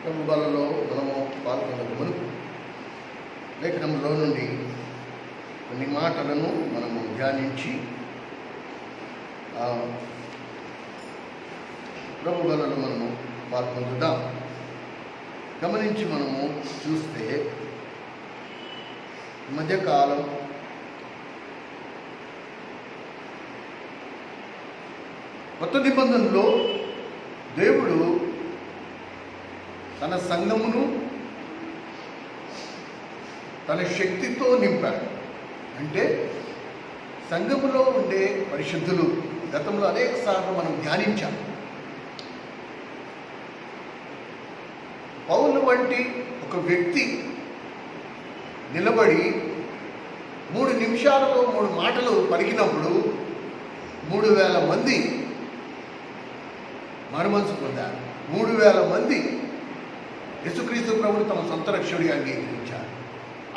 ప్రభు బలలో మనము పాల్గొనక మునుపు లేఖనంలో నుండి కొన్ని మాటలను మనము ధ్యానించి ప్రభు బలలో మనము పాల్గొంటుదాం. గమనించి మనము చూస్తే మధ్యకాలం కొత్త నిబంధనలో దేవుడు తన సంఘమును తన శక్తితో నింపాడు. అంటే సంఘములో ఉండే పరిశుద్ధులు గతంలో అనేక సార్లు మనం ధ్యానించాం. పౌలు వంటి ఒక వ్యక్తి నిలబడి 3 నిమిషాలలో 3 మాటలు పలికినప్పుడు 3000 మంది మారుమనసు పొందారు. 3000 మంది యేసుక్రీస్తు ప్రభువును తమ సొంత రక్షకుడిగా అంగీకరించారు.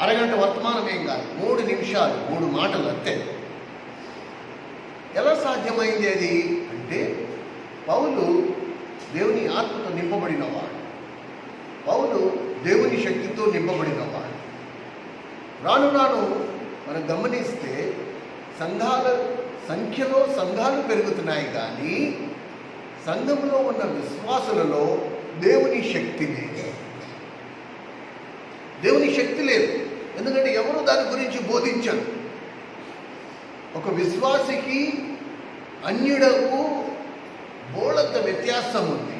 అరగంట వర్తమానం ఏం కాదు, 3 నిమిషాలు 3 మాటలు అంతే. ఎలా సాధ్యమైంది అది అంటే పౌలు దేవుని ఆత్మతో నింపబడినవాడు, పౌలు దేవుని శక్తితో నింపబడినవాడు. రాను రాను మనం గమనిస్తే సంఘాల సంఖ్యలో సంఘాలు పెరుగుతున్నాయి, కానీ సంఘంలో ఉన్న విశ్వాసులలో దేవుని శక్తి లేదు. దేవుని శక్తి లేదు. ఎందుకంటే ఎవరు దాని గురించి బోధించరు. ఒక విశ్వాసికి అన్యుడకు బోళంత వ్యత్యాసం ఉంది.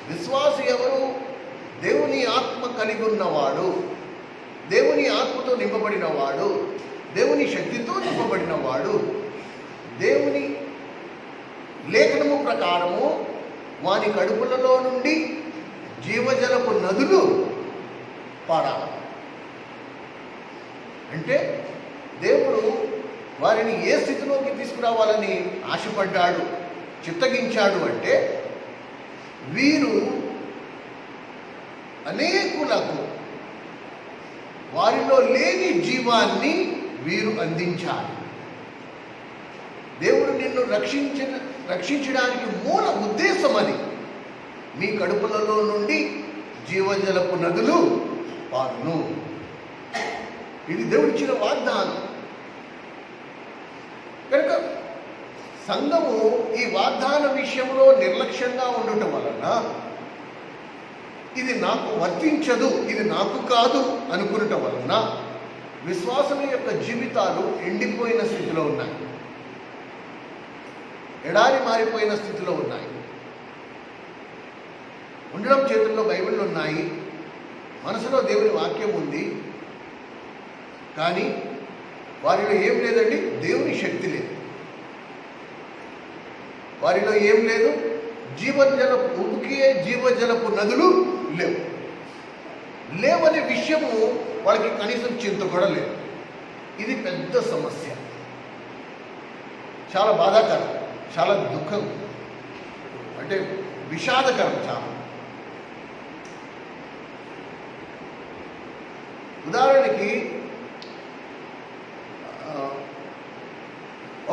విశ్వాసి ఎవరు? దేవుని ఆత్మ కలిగి ఉన్నవాడు, దేవుని ఆత్మతో నింపబడినవాడు, దేవుని శక్తితో నింపబడినవాడు. దేవుని లేఖనము ప్రకారము వాని కడుపులలో నుండి జీవజలపు నదులు పారాలి. అంటే దేవుడు వారిని ఏ స్థితిలోకి తీసుకురావాలని ఆశపడ్డాడు, చిత్తగించాడు అంటే వీరు అనేకులకు వారిలో లేని జీవాన్ని వీరు అందించాలి. దేవుడు నిన్ను రక్షించడానికి మూల ఉద్దేశం అది. మీ కడుపులలో నుండి జీవజలపు నదులు పారును. ఇది దేవుడిచ్చిన వాగ్దానం. కనుక సంఘము ఈ వాగ్దాన విషయంలో నిర్లక్ష్యంగా ఉండటం వలన ఇది నాకు వర్తించదు, ఇది నాకు కాదు అనుకునటం వలన విశ్వాసుల యొక్క జీవితాలు ఎండిపోయిన స్థితిలో ఉన్నాయి, ఎడారి మారిపోయిన స్థితిలో ఉన్నాయి. ఉండడం చేతుల్లో బైబిళ్ళు ఉన్నాయి, మనసులో దేవుని వాక్యం ఉంది, కానీ వారిలో ఏం లేదండి, దేవుని శక్తి లేదు. వారిలో ఏం లేదు, జీవజలపు నదులు లేవనే విషయము వాళ్ళకి కనీసం చింత కూడా లేదు. ఇది పెద్ద సమస్య, చాలా బాధాకరం, చాలా దుఃఖం, అంటే విషాదకరం చాలా. ఉదాహరణకి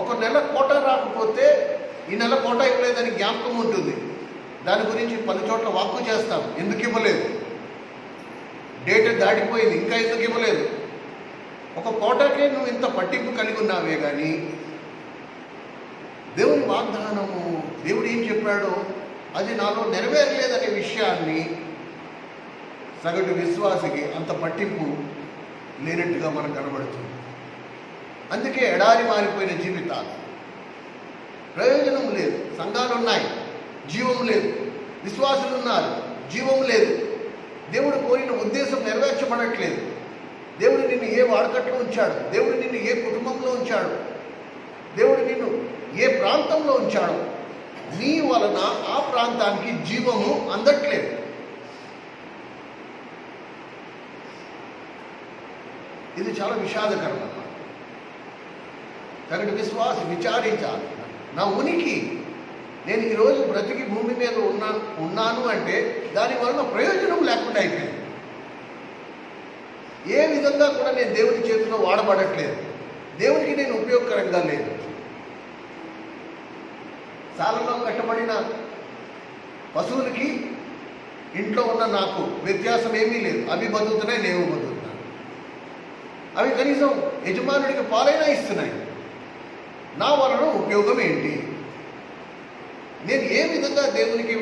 ఒక నెల కోట రాకపోతే ఈ నెల కోట ఇవ్వలేదని జ్ఞాపకం ఉంటుంది. దాని గురించి పలు చోట్ల వాక్కు చేస్తాం, ఎందుకు ఇవ్వలేదు, డేట్ దాటిపోయింది, ఇంకా ఎందుకు ఇవ్వలేదు. ఒక కోటకే నువ్వు ఇంత పట్టింపు కలిగి ఉన్నావే, కానీ దేవుని వాగ్దానము, దేవుడు ఏం చెప్పాడో అది నాలో నెరవేరలేదనే విషయాన్ని సగటు విశ్వాసికి అంత పట్టింపు లేనట్టుగా మనకు కనబడుతుంది. అందుకే ఎడారి మారిపోయిన జీవితాలు, ప్రయోజనం లేదు. సంఘాలు ఉన్నాయి, జీవం లేదు. విశ్వాసులు ఉన్నారు, జీవం లేదు. దేవుడు కోరిన ఉద్దేశం నెరవేర్చబడట్లేదు. దేవుడు నిన్ను ఏ వాడకట్లో ఉంచాడు, దేవుడు నిన్ను ఏ కుటుంబంలో ఉంచాడు, దేవుడు నిన్ను ఏ ప్రాంతంలో ఉంచాడో నీ వలన ఆ ప్రాంతానికి జీవము అందట్లేదు. ఇది చాలా విషాదకరం అన్నమాట. తగటి విశ్వాసం విచారించాలి. నా ఉనికి, నేను ఈరోజు బ్రతికి భూమి మీద ఉన్నాను అంటే దాని వలన ప్రయోజనం లేకుండా అయిపోయింది. ఏ విధంగా కూడా నేను దేవుని చేతిలో వాడబడట్లేదు, దేవునికి నేను ఉపయోగకరంగా లేదు. శాలలో కట్టబడిన పశువులకి ఇంట్లో ఉన్న నాకు వ్యత్యాసం ఏమీ లేదు. అవి బతుకుతున్నాయి, నేను బతుకుతున్నాను. అవి కనీసం యజమానుడికి పాలైనా ఇస్తున్నాయి. నా వలన ఉపయోగం ఏంటి? నేను ఏ విధంగా దేవునికి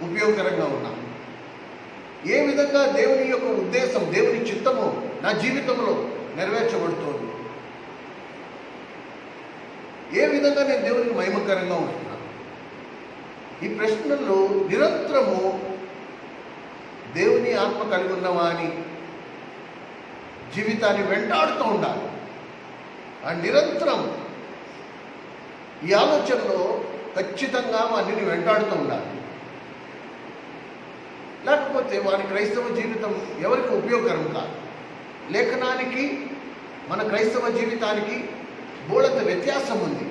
ఉపయోగకరంగా ఉన్నాను? ఏ విధంగా దేవుని యొక్క ఉద్దేశం, దేవుని చిత్తము నా జీవితంలో నెరవేర్చబడుతోంది? ఏ విధంగా నేను దేవునికి మహిమకరంగా ఉంటున్నాను? ఈ ప్రశ్నల్లో నిరంతరము దేవుని ఆత్మ కలిగి ఉన్నవాని జీవితాన్ని వెంటాడుతూ ఉండాలి. ఆ నిరంతరం ఈ ఆలోచనలో ఖచ్చితంగా వాడిని వెంటాడుతూ ఉండాలి. లేకపోతే వారి క్రైస్తవ జీవితం ఎవరికి ఉపయోగకరం కాదు. లేఖనానికి మన క్రైస్తవ జీవితానికి బోళంత వ్యత్యాసం ఉంది.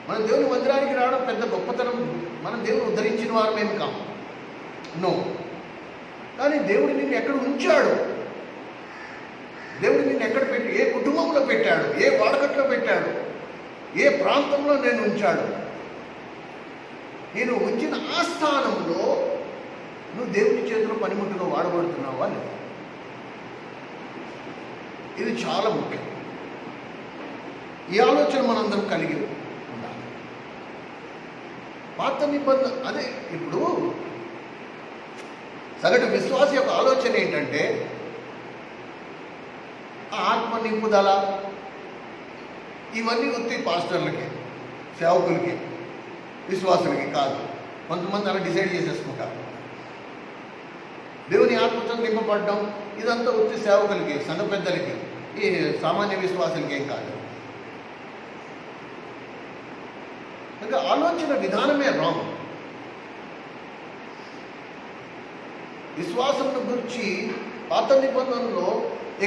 మన దేవుని మందిరానికి రావడం పెద్ద గొప్పతనం. మనం దేవుని ఉద్ధరించిన వారమేమి కాము, నో. కానీ దేవుడు నిన్ను ఎక్కడ ఉంచాడు? దేవుడు నిన్ను ఎక్కడ పెట్టి, ఏ కుటుంబంలో పెట్టాడు, ఏ వాడకట్లో పెట్టాడు, ఏ ప్రాంతంలో నేను ఉంచాడు? నేను ఉంచిన ఆ స్థానంలో నువ్వు దేవుని చేతిలో పనిముట్టుగా వాడబడుతున్నావా లేదా? ఇది చాలా ముఖ్యం. ఈ ఆలోచన మనందరం కలిగి ఉండాలి. పాత నిబంధన అదే. ఇప్పుడు సగటు విశ్వాస యొక్క ఆలోచన ఏంటంటే ఆత్మ నింపుదల ఇవన్నీ ఉత్తి పాస్టర్లకి, సేవకులకి, విశ్వాసులకి కాదు. కొంతమంది అలా డిసైడ్ చేసేసుకుంటారు. దేవుని ఆత్మతో నింపబడడం ఇదంతా ఉత్తి సేవకులకి, సంఘ పెద్దలకి, ఈ సామాన్య విశ్వాసులకి ఏం కాదు. ఇంకా ఆలోచన విధానమే రాంగ్. విశ్వాసం గురించి పాత నిబంధనలో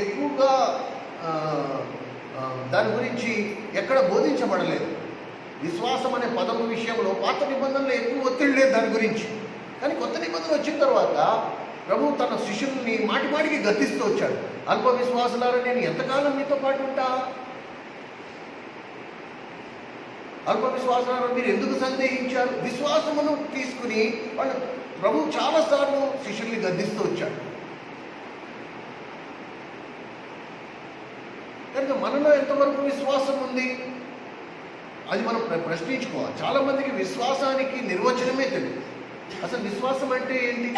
ఎక్కువగా దాని గురించి ఎక్కడ బోధించబడలేదు. విశ్వాసం అనే పదం విషయంలో పాత నిబంధనలో ఎక్కువ ఒత్తిడి లేదు దాని గురించి. కానీ కొత్త నిబంధన వచ్చిన తర్వాత ప్రభువు తన శిష్యుల్ని మాటి మాటికి గద్దిస్తూ వచ్చాడు. అల్ప విశ్వాసులారా, నేను ఎంతకాలం మీతో పాటు ఉంటా? అల్ప విశ్వాసులారా, మీరు ఎందుకు సందేహించారు? విశ్వాసమును తీసుకుని వాళ్ళు ప్రభువు చాలాసార్లు శిష్యుల్ని గద్దిస్తూ వచ్చాడు. కనుక మనలో ఎంతవరకు విశ్వాసం ఉంది అది మనం ప్రశ్నించుకోవాలి. చాలామందికి విశ్వాసానికి నిర్వచనమే తెలియదు. అసలు విశ్వాసం అంటే ఏంటి?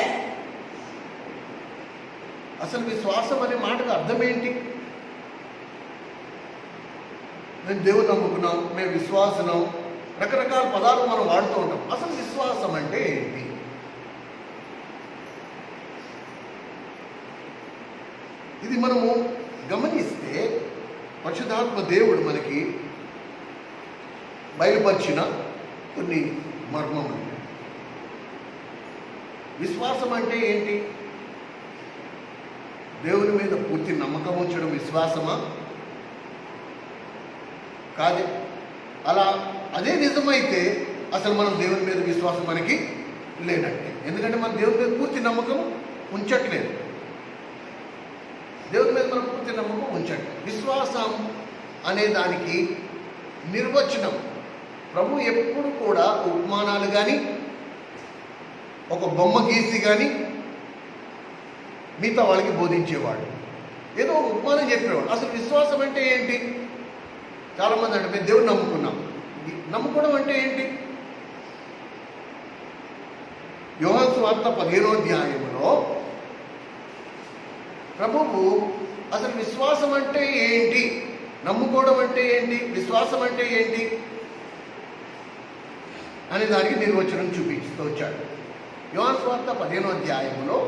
అసలు విశ్వాసం అనే మాటకు అర్థం ఏంటి? మేము దేవుని నమ్ముకున్నాం, మేము విశ్వాసనం, రకరకాల పదాలు మనం వాడుతూ ఉంటాం. అసలు విశ్వాసం అంటే ఏంటి? ఇది మనము గమనిస్తే పరిశుద్ధాత్మ దేవుడు మనకి బయలుపరిచిన కొన్ని మర్మములు. విశ్వాసం అంటే ఏంటి? దేవుని మీద పూర్తి నమ్మకం ఉంచడం విశ్వాసమా? కాదు. అలా అదే నిజమైతే అసలు మనం దేవుని మీద విశ్వాసం మనకి లేనట్టే. ఎందుకంటే మనం దేవుని మీద పూర్తి నమ్మకం ఉంచట్లేదు. దేవుని మీద మనం పూర్తి నమ్మకం ఉంచట్లేదు. విశ్వాసం అనే దానికి నిర్వచనం ప్రభు ఎప్పుడు కూడా ఉపమానాలు కానీ, ఒక బొమ్మ గీసి కానీ మిగతా వాళ్ళకి బోధించేవాడు. ఏదో ఒక ఉపమానం చెప్పేవాడు. అసలు విశ్వాసం అంటే ఏంటి? చాలామంది అంటే మేము దేవుని నమ్ముకున్నాం. నమ్ముకోవడం అంటే ఏంటి? యోహాను సువార్త 15వ అధ్యాయంలో ప్రభువు అసలు విశ్వాసం అంటే ఏంటి, నమ్ముకోవడం అంటే ఏంటి, విశ్వాసం అంటే ఏంటి అనే దానికి నిర్వచనం చూపిస్తూ వచ్చాడు. యోహాను సువార్త 15వ అధ్యాయంలో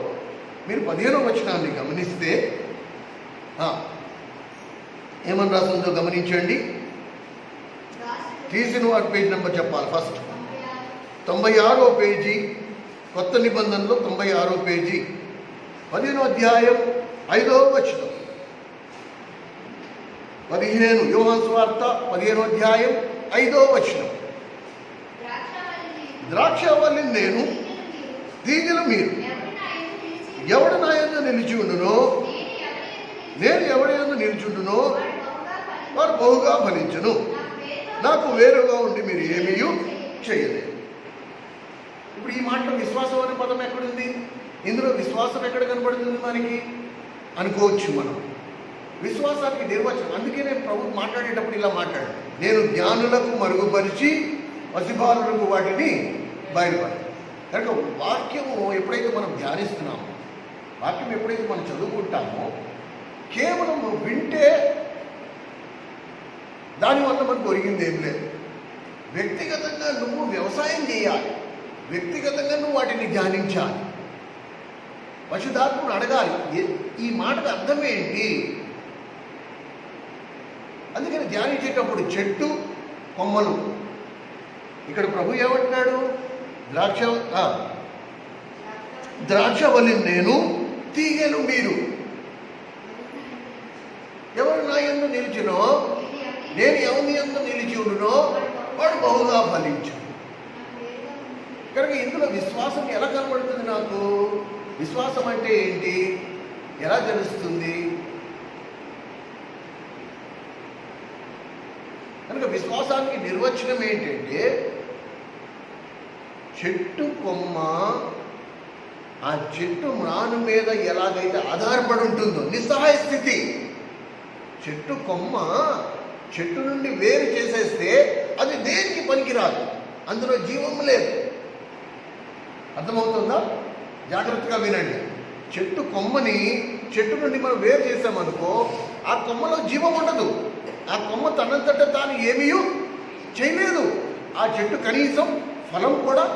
మీరు 15వ వచనాన్ని గమనిస్తే ఏమని రాస్తుందో గమనించండి. తీసిన వాటి పేజీ నెంబర్ చెప్పాలి. ఫస్ట్ 96వ పేజీ, కొత్త నిబంధనలో 96వ పేజీ, 15వ అధ్యాయం 5వ వచనం. 15 యోహాను సువార్త 15వ అధ్యాయం 5వ వచనం. ద్రాక్షవల్లిని నేను, తీగలు మీరు. ఎవడు నా యందు నిలిచి ఉండునో, నేను ఎవడి యందు నిలిచుండునో వాడు బహుగా ఫలించును. నాకు వేరుగా ఉండి మీరు ఏమీ చేయలేదు. ఇప్పుడు ఈ మాటలో విశ్వాసం అనే పదం ఎక్కడుంది? ఇందులో విశ్వాసం ఎక్కడ కనబడుతుంది మనకి అనుకోవచ్చు మనం. విశ్వాసానికి నిర్వచనం, అందుకే నేను ప్రభు మాట్లాడేటప్పుడు ఇలా మాట్లాడు, నేను జ్ఞానులకు మరుగుపరిచి పసిబాలులకు వాటిని బయలుపడి. కనుక వాక్యము ఎప్పుడైతే మనం ధ్యానిస్తున్నామో, వాక్యం ఎప్పుడైతే మనం చదువుకుంటామో, కేవలం వింటే దానివల్ల మనకు ఒరిగింది ఏం లేదు. వ్యక్తిగతంగా నువ్వు వ్యవసాయం చేయాలి, వ్యక్తిగతంగా నువ్వు వాటిని ధ్యానించాలి, పరిశుద్ధాత్మను అడగాలి, ఈ మాటకు అర్థం ఏంటి. అందుకని ధ్యానించేటప్పుడు చెట్టు కొమ్మలు, ఇక్కడ ప్రభు ఏమంటున్నాడు, ద్రాక్షవల్లి నేను, తీగెలు మీరు. ఎవరు నా యందు నిలిచినో, నేను ఎవరి యందు నిలిచి ఉండునో వాడు బహుగా ఫలించు. కనుక ఇందులో విశ్వాసం ఎలా కనబడుతుంది నాకు? విశ్వాసం అంటే ఏంటి, ఎలా తెలుస్తుంది? కనుక విశ్వాసానికి నిర్వచనం ఏంటంటే, చెట్టు కొమ్మ ఆ చెట్టు మ్రాను మీద ఎలాగైతే ఆధారపడి ఉంటుందో, నిస్సహాయ స్థితి. చెట్టు కొమ్మ చెట్టు నుండి వేరు చేసేస్తే అది దేనికి పనికిరాదు, అందులో జీవం లేదు. అర్థమవుతుందా? జాగ్రత్తగా వినండి. చెట్టు కొమ్మని చెట్టు నుండి మనం వేరు చేసామనుకో, ఆ కొమ్మలో జీవం ఉండదు. ఆ కొమ్మ తనంతట తాను ఏమీ చేయలేదు. ఆ చెట్టు కనీసం ఫలం కూడా,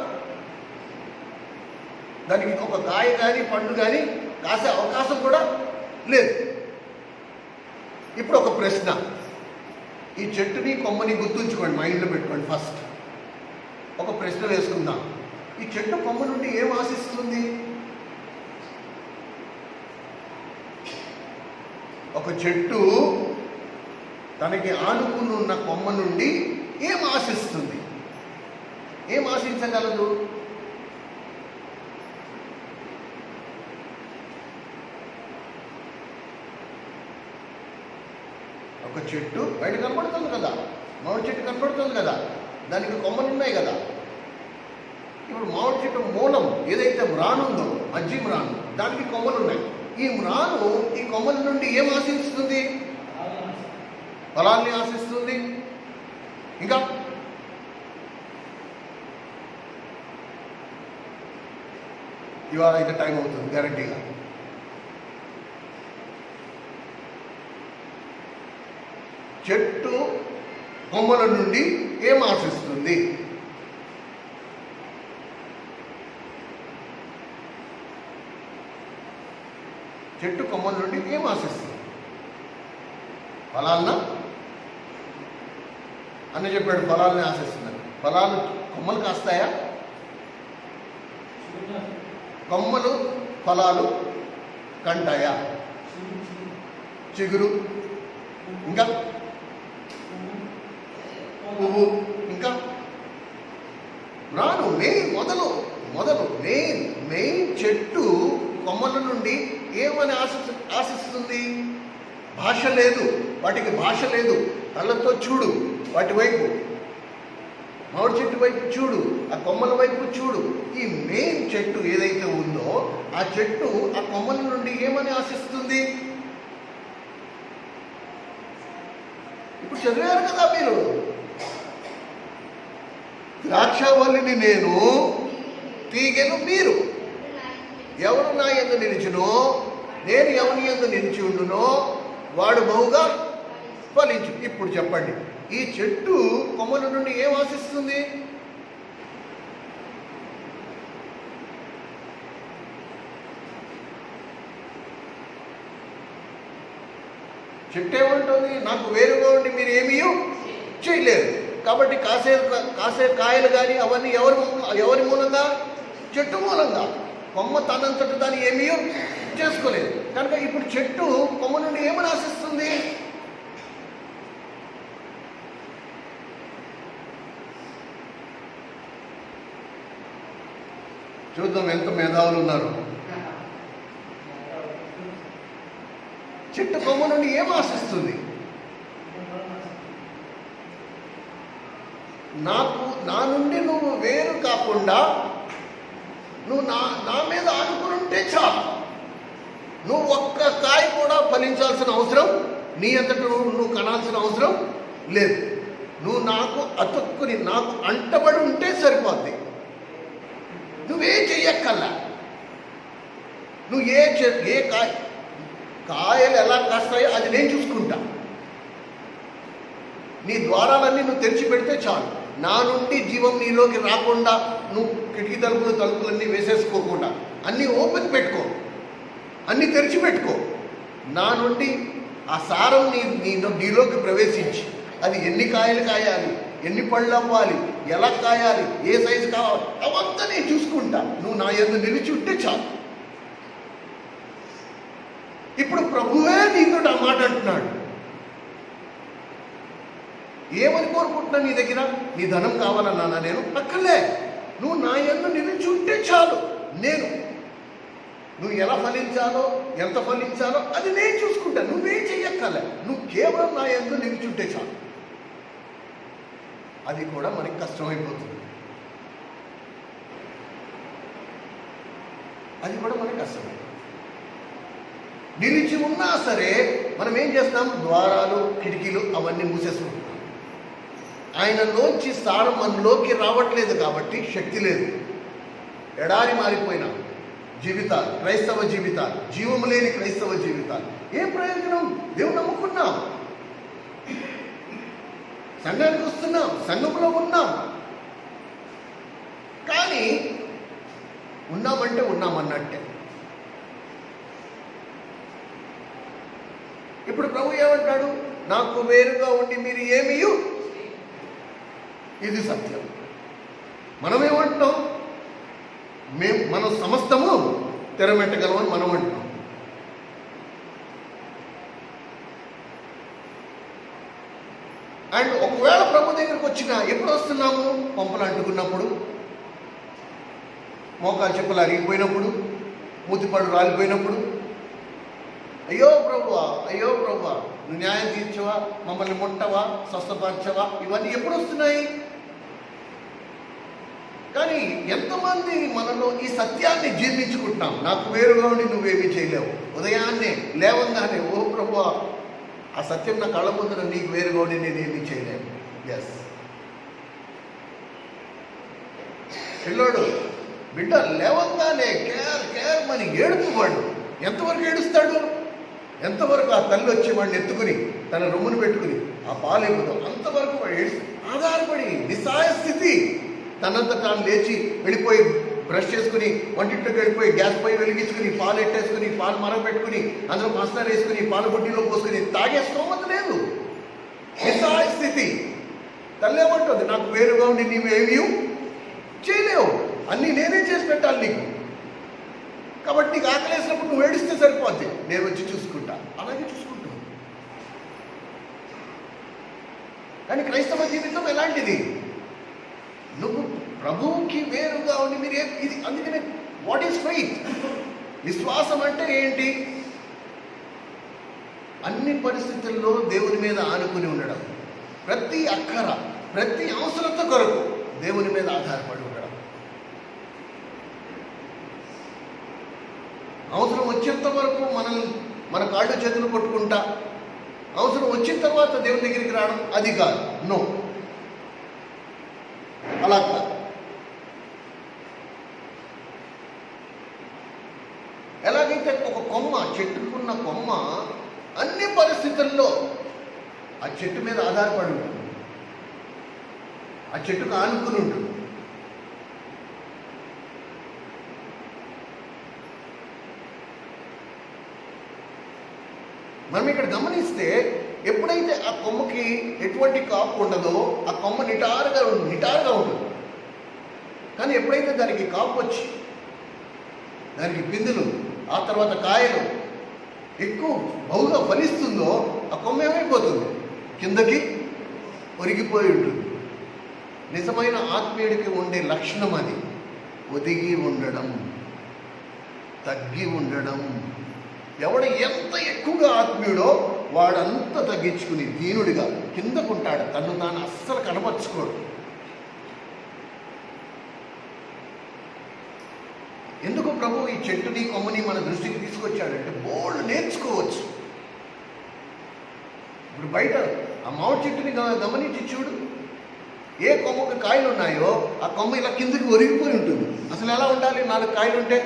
దానికి ఒక కాయ కానీ పండు కానీ కాసే అవకాశం కూడా లేదు. ఇప్పుడు ఒక ప్రశ్న, ఈ చెట్టుని కొమ్మని గుర్తుంచుకోండి, మైండ్లో పెట్టుకోండి. ఫస్ట్ ఒక ప్రశ్న వేసుకుందాం. ఈ చెట్టు కొమ్మ నుండి ఏం ఆశిస్తుంది? ఒక చెట్టు తనకి ఆనుకుని ఉన్న కొమ్మ నుండి ఏం ఆశిస్తుంది? ఏం ఆశించగలదు? ఒక చెట్టు బయట కనబడుతుంది కదా, మామిడి చెట్టు కనబడుతుంది కదా, దానికి కొమ్మలు ఉన్నాయి కదా. ఇప్పుడు మామిడి చెట్టు మూలం ఏదైతే మ్రాను ఉందో, మజ్జి మ్రాను, దానికి కొమ్మలు ఉన్నాయి. ఈ మ్రాను ఈ కొమ్మల నుండి ఏం ఆశిస్తుంది? ఫలాన్ని ఆశిస్తుంది. ఇంకా ఇవాళ అయితే టైం అవుతుంది గ్యారంటీగా. చెట్టు కొమ్మల నుండి ఏం ఆశిస్తుంది? చెట్టు కొమ్మల నుండి ఏం ఆశిస్తుంది? ఫలాలన అన్న చెప్పాడు, ఫలాలని ఆశిస్తున్నారు. ఫలాలు కొమ్మలు కాస్తాయా? కొమ్మలు ఫలాలు కంటాయా? చిగురు, ఇంకా పువ్వు, ఇంకా రాను మెయిన్ మొదలు మెయిన్ చెట్టు కొమ్మల నుండి ఏమని ఆశిస్తుంది? భాష లేదు, వాటికి భాష లేదు. కళ్ళతో చూడు, వాటి వైపు, మామిడి చెట్టు వైపు చూడు, ఆ కొమ్మల వైపు చూడు. ఈ మెయిన్ చెట్టు ఏదైతే ఉందో ఆ చెట్టు ఆ కొమ్మల నుండి ఏమని ఆశిస్తుంది? ఇప్పుడు చదివారు కదా మీరు, ద్రాక్షవల్లిని నేను, తీగెలు మీరు. ఎవరు నా యందు నిలిచునో, నేను ఎవరి యందు నిలిచి ఉండునో వాడు బహుగా ఫలించు. ఇప్పుడు చెప్పండి, ఈ చెట్టు కొమ్మల నుండి ఏం ఆశిస్తుంది? చెట్టు ఏమంటుంది? నాకు వేరుగా ఉండి మీరు ఏమీ చేయలేరు. కాబట్టి కాసే కాయలు కానీ అవన్నీ ఎవరి మూలంగా? చెట్టు మూలంగా. కొమ్మ తనంతట దాన్ని ఏమీ చేసుకోలేదు. కనుక ఇప్పుడు చెట్టు కొమ్మ నుండి ఏమని ఆశిస్తుంది? చూద్దాం ఎంత మేధావులు ఉన్నారు. చెట్టు కొమ్మ నుండి ఏం ఆశిస్తుంది? నా నుండి నువ్వు వేరు కాకుండా నువ్వు నా మీద ఆనుకుని ఉంటే చాలు. నువ్వు ఒక్క కాయ కూడా ఫలించాల్సిన అవసరం, నీ అంతట నువ్వు కనాల్సిన అవసరం లేదు. నువ్వు నాకు అతుక్కుని నాకు అంటబడి ఉంటే సరిపోద్ది. నువ్వే చెయ్యక్కల్లా. నువ్వు ఏ కాయలు ఎలా కాస్తాయో అది నేను చూసుకుంటా. నీ ద్వారాలన్నీ నువ్వు తెరిచి పెడితే చాలు. నా నుండి జీవం నీలోకి రాకుండా నువ్వు కిటికీ తలుపులన్నీ వేసేసుకోకుండా అన్నీ ఓపెన్ పెట్టుకో, అన్నీ తెరిచి పెట్టుకో. నా నుండి ఆ సారం నీలోకి ప్రవేశించి అది ఎన్ని కాయలు కాయాలి, ఎన్ని పళ్ళు అవ్వాలి, ఎలా కాయాలి, ఏ సైజు కావాలి, అవంతా నేను చూసుకుంటా. నువ్వు నా యందు నిలిచి ఉంటే చాలు. ఇప్పుడు ప్రభువే నీతో ఆ మాట అంటున్నాడు. ఏమని కోరుకుంటున్నా నీ దగ్గర? నీ ధనం కావాలన్నానా నేను? అక్కర్లే. నువ్వు నా యందు నిలిచి ఉంటే చాలు. నువ్వు ఎలా ఫలించాలో, ఎంత ఫలించాలో అది నేను చూసుకుంటా. నువ్వేం చెయ్యక్కర్లే. నువ్వు కేవలం నా యందు నిలిచి ఉంటే చాలు. అది కూడా మనకి కష్టమైపోతుంది. అది కూడా మనకి కష్టమైపోతుంది. నిలిచి ఉన్నా సరే మనం ఏం చేస్తాం? ద్వారాలు, కిటికీలు అవన్నీ మూసేసుకుంటున్నాం. ఆయనలోంచి సారం మనలోకి రావట్లేదు కాబట్టి శక్తి లేదు. ఎడారి మారిపోయిన జీవితాలు, క్రైస్తవ జీవితాలు, జీవము లేని క్రైస్తవ జీవితాలు. ఏం ప్రయోజనం? దేవుని నమ్ముకున్నాం, సంఘానికి వస్తున్నాం, సంఘంలో ఉన్నాం, కానీ ఉన్నామంటే ఉన్నామన్నట్టే. ఇప్పుడు ప్రభు ఏమంటాడు? నాకు వేరుగా ఉండి మీరు ఏమీయు. ఇది సత్యం. మనమేమంటున్నాం? మనం సమస్తము తెరమెట్టగలమని మనం అంటున్నాం. అండ్ ఒకవేళ ప్రభు దగ్గరికి వచ్చినా ఎప్పుడు వస్తున్నాము? పంపలు అంటుకున్నప్పుడు, మోకాలు చెప్పులు అరిగిపోయినప్పుడు, మూతిపళ్ళు రాలిపోయినప్పుడు, అయ్యో ప్రభువా, అయ్యో ప్రభువా, నువ్వు న్యాయం తీర్చవా, మమ్మల్ని ముట్టవా, స్వస్థపరచవా, ఇవన్నీ ఎప్పుడు వస్తున్నాయి? కానీ ఎంతమంది మనలో ఈ సత్యాన్ని జీర్ణించుకుంటున్నాం? నాకు వేరుగా ఉండి నువ్వేమీ చేయలేవు. ఉదయాన్నే లేవంగానే, ఓ ప్రభువా, ఆ సత్యం నా కళ్ళ ముందున నీకు వేరుగా ఉండి నేనేమీ చేయలేను. ఎస్, పిల్లోడు బిడ్డ లేవంగానే కేర్ మని ఏడుపువాడు. ఎంతవరకు ఏడుస్తాడు? ఎంతవరకు ఆ తల్లి వచ్చి వాడిని ఎత్తుకుని తన రొమ్మును పెట్టుకుని ఆ పాలు ఇవ్వదు అంతవరకు వాడు ఏడుస్తూ ఆధారపడి నిస్సహాయ స్థితి. తనంత తాను లేచి వెళ్ళిపోయి బ్రష్ చేసుకుని వంటింట్లోకి వెళ్ళిపోయి గ్యాస్ పై వెలిగించుకుని పాలు ఎట్టేసుకుని పాలు మరగపెట్టుకుని అందులో మసాలా వేసుకుని పాలు బుడ్డిలో పోసుకుని తాగే స్తోమత లేదు. నిస్సహాయ స్థితి. తల్లి ఏమంటుంది? నాకు వేరుగా ఉండి నీవేమీ చేయలేవు, అన్నీ నేనే చేసి పెట్టాలి నీకు. కాబట్టి నీకు ఆకలేసినప్పుడు నువ్వు ఏడిస్తే సరిపోద్ది, నేను వచ్చి చూసుకుంటా. అలాగే చూసుకుంటా. కానీ క్రైస్తవ జీవితం ఎలాంటిది? నువ్వు ప్రభువుకి వేరుగా ఉండి మీరు ఇది. అందుకనే వాట్ ఈస్ ఫెయిత్? విశ్వాసం అంటే ఏంటి? అన్ని పరిస్థితుల్లో దేవుని మీద ఆనుకుని ఉండడం, ప్రతి అక్కర, ప్రతి అవసరత కొరకు దేవుని మీద ఆధారపడి ఉండడం. అవసరం వచ్చేంత వరకు మన కాళ్ళు చేతులు కొట్టుకుంటా, అవసరం వచ్చిన తర్వాత దేవుని దగ్గరికి రావడం అది కాదు. నో, అలా కాదు. ఎలాగైతే ఒక కొమ్మ, చెట్టుకున్న కొమ్మ అన్ని పరిస్థితుల్లో ఆ చెట్టు మీద ఆధారపడి ఉంటుంది, ఆ చెట్టుకు ఆనుకుని ఉంటుంది. మనం ఇక్కడ గమనిస్తే ఎప్పుడైతే ఆ కొమ్మకి ఎటువంటి కాపు ఉండదో ఆ కొమ్మ నిటారుగా ఉంటుంది. కానీ ఎప్పుడైతే దానికి కాపు వచ్చి దానికి పిందులు, ఆ తర్వాత కాయలు ఎక్కువ బహుగా ఫలిస్తుందో ఆ కొమ్మ ఏమైపోతుంది? కిందకి ఒరిగిపోయి ఉంటుంది. నిజమైన ఆత్మీయుడికి ఉండే లక్షణం అది. ఒదిగి ఉండడం, తగ్గి ఉండడం. ఎవడు ఎంత ఎక్కువగా ఆత్మీయుడో వాడంత తగ్గించుకుని దీనుడిగా కిందకుంటాడు. తను తాను అస్సలు కనపరుచుకోడు. ఎందుకు ప్రభు ఈ చెట్టుని కొమ్మని మన దృష్టికి తీసుకొచ్చాడంటే బోల్డ్ నేర్చుకోవచ్చు. ఇప్పుడు బయట ఆ మామిడి చెట్టుని గమనించి చూడు, ఏ కొమ్మకు కాయలు ఉన్నాయో ఆ కొమ్మ ఇలా కిందకి ఒరిగిపోయి ఉంటుంది. అసలు ఎలా ఉండాలి? 4 కాయలు ఉంటే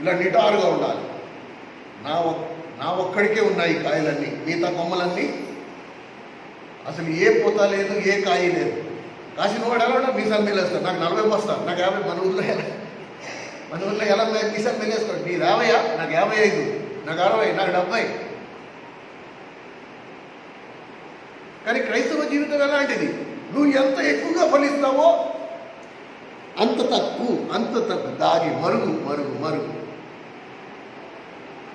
ఇలా నిటారుగా ఉండాలి. నా ఒక్కడికే ఉన్నాయి కాయలన్నీ, మిగతా కొమ్మలన్నీ అసలు ఏ పూత లేదు, ఏ కాయ లేదు. కాసిన వాడు ఎలా ఉంటాడు? మీసాలు మేలేస్తాడు. నాకు 40 వస్తాడు, నాకు 50. మన ఊళ్ళో ఎలా మీసాలు మేలేస్తాడు? నీది 50, నాకు 55, నాకు 60, నాకు 70. కానీ క్రైస్తవ జీవితం ఎలాంటిది? నువ్వు ఎంత ఎక్కువగా ఫలిస్తావో అంత తక్కువ దాగి మరుగు.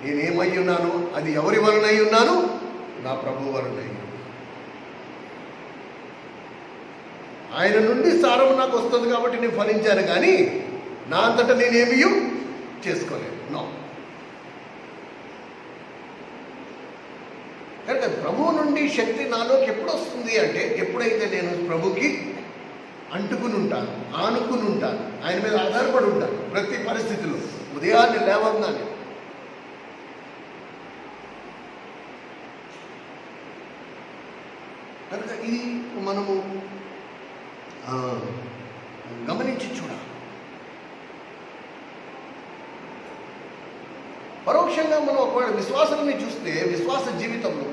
నేనేమై ఉన్నాను? అది ఎవరి వలన అయి ఉన్నాను? నా ప్రభు వలన అయి ఉన్నాను. ఆయన నుండి సారం నాకు వస్తుంది కాబట్టి నేను ఫలించాను, కానీ నా అంతటా నేనేమీ చేసుకోలేను. నో. కనుక ప్రభువు నుండి శక్తి నాలోకి ఎప్పుడు వస్తుంది అంటే, ఎప్పుడైతే నేను ప్రభుకి అంటుకుని ఉంటాను, ఆనుకుని ఉంటాను, ఆయన మీద ఆధారపడి ఉంటాను ప్రతి పరిస్థితిలో. ఉదయాన్నే లేవగానే కనుక ఇది మనము గమనించి చూడాలి. పరోక్షంగా మనం ఒకవేళ విశ్వాసాన్ని చూస్తే, విశ్వాస జీవితంలో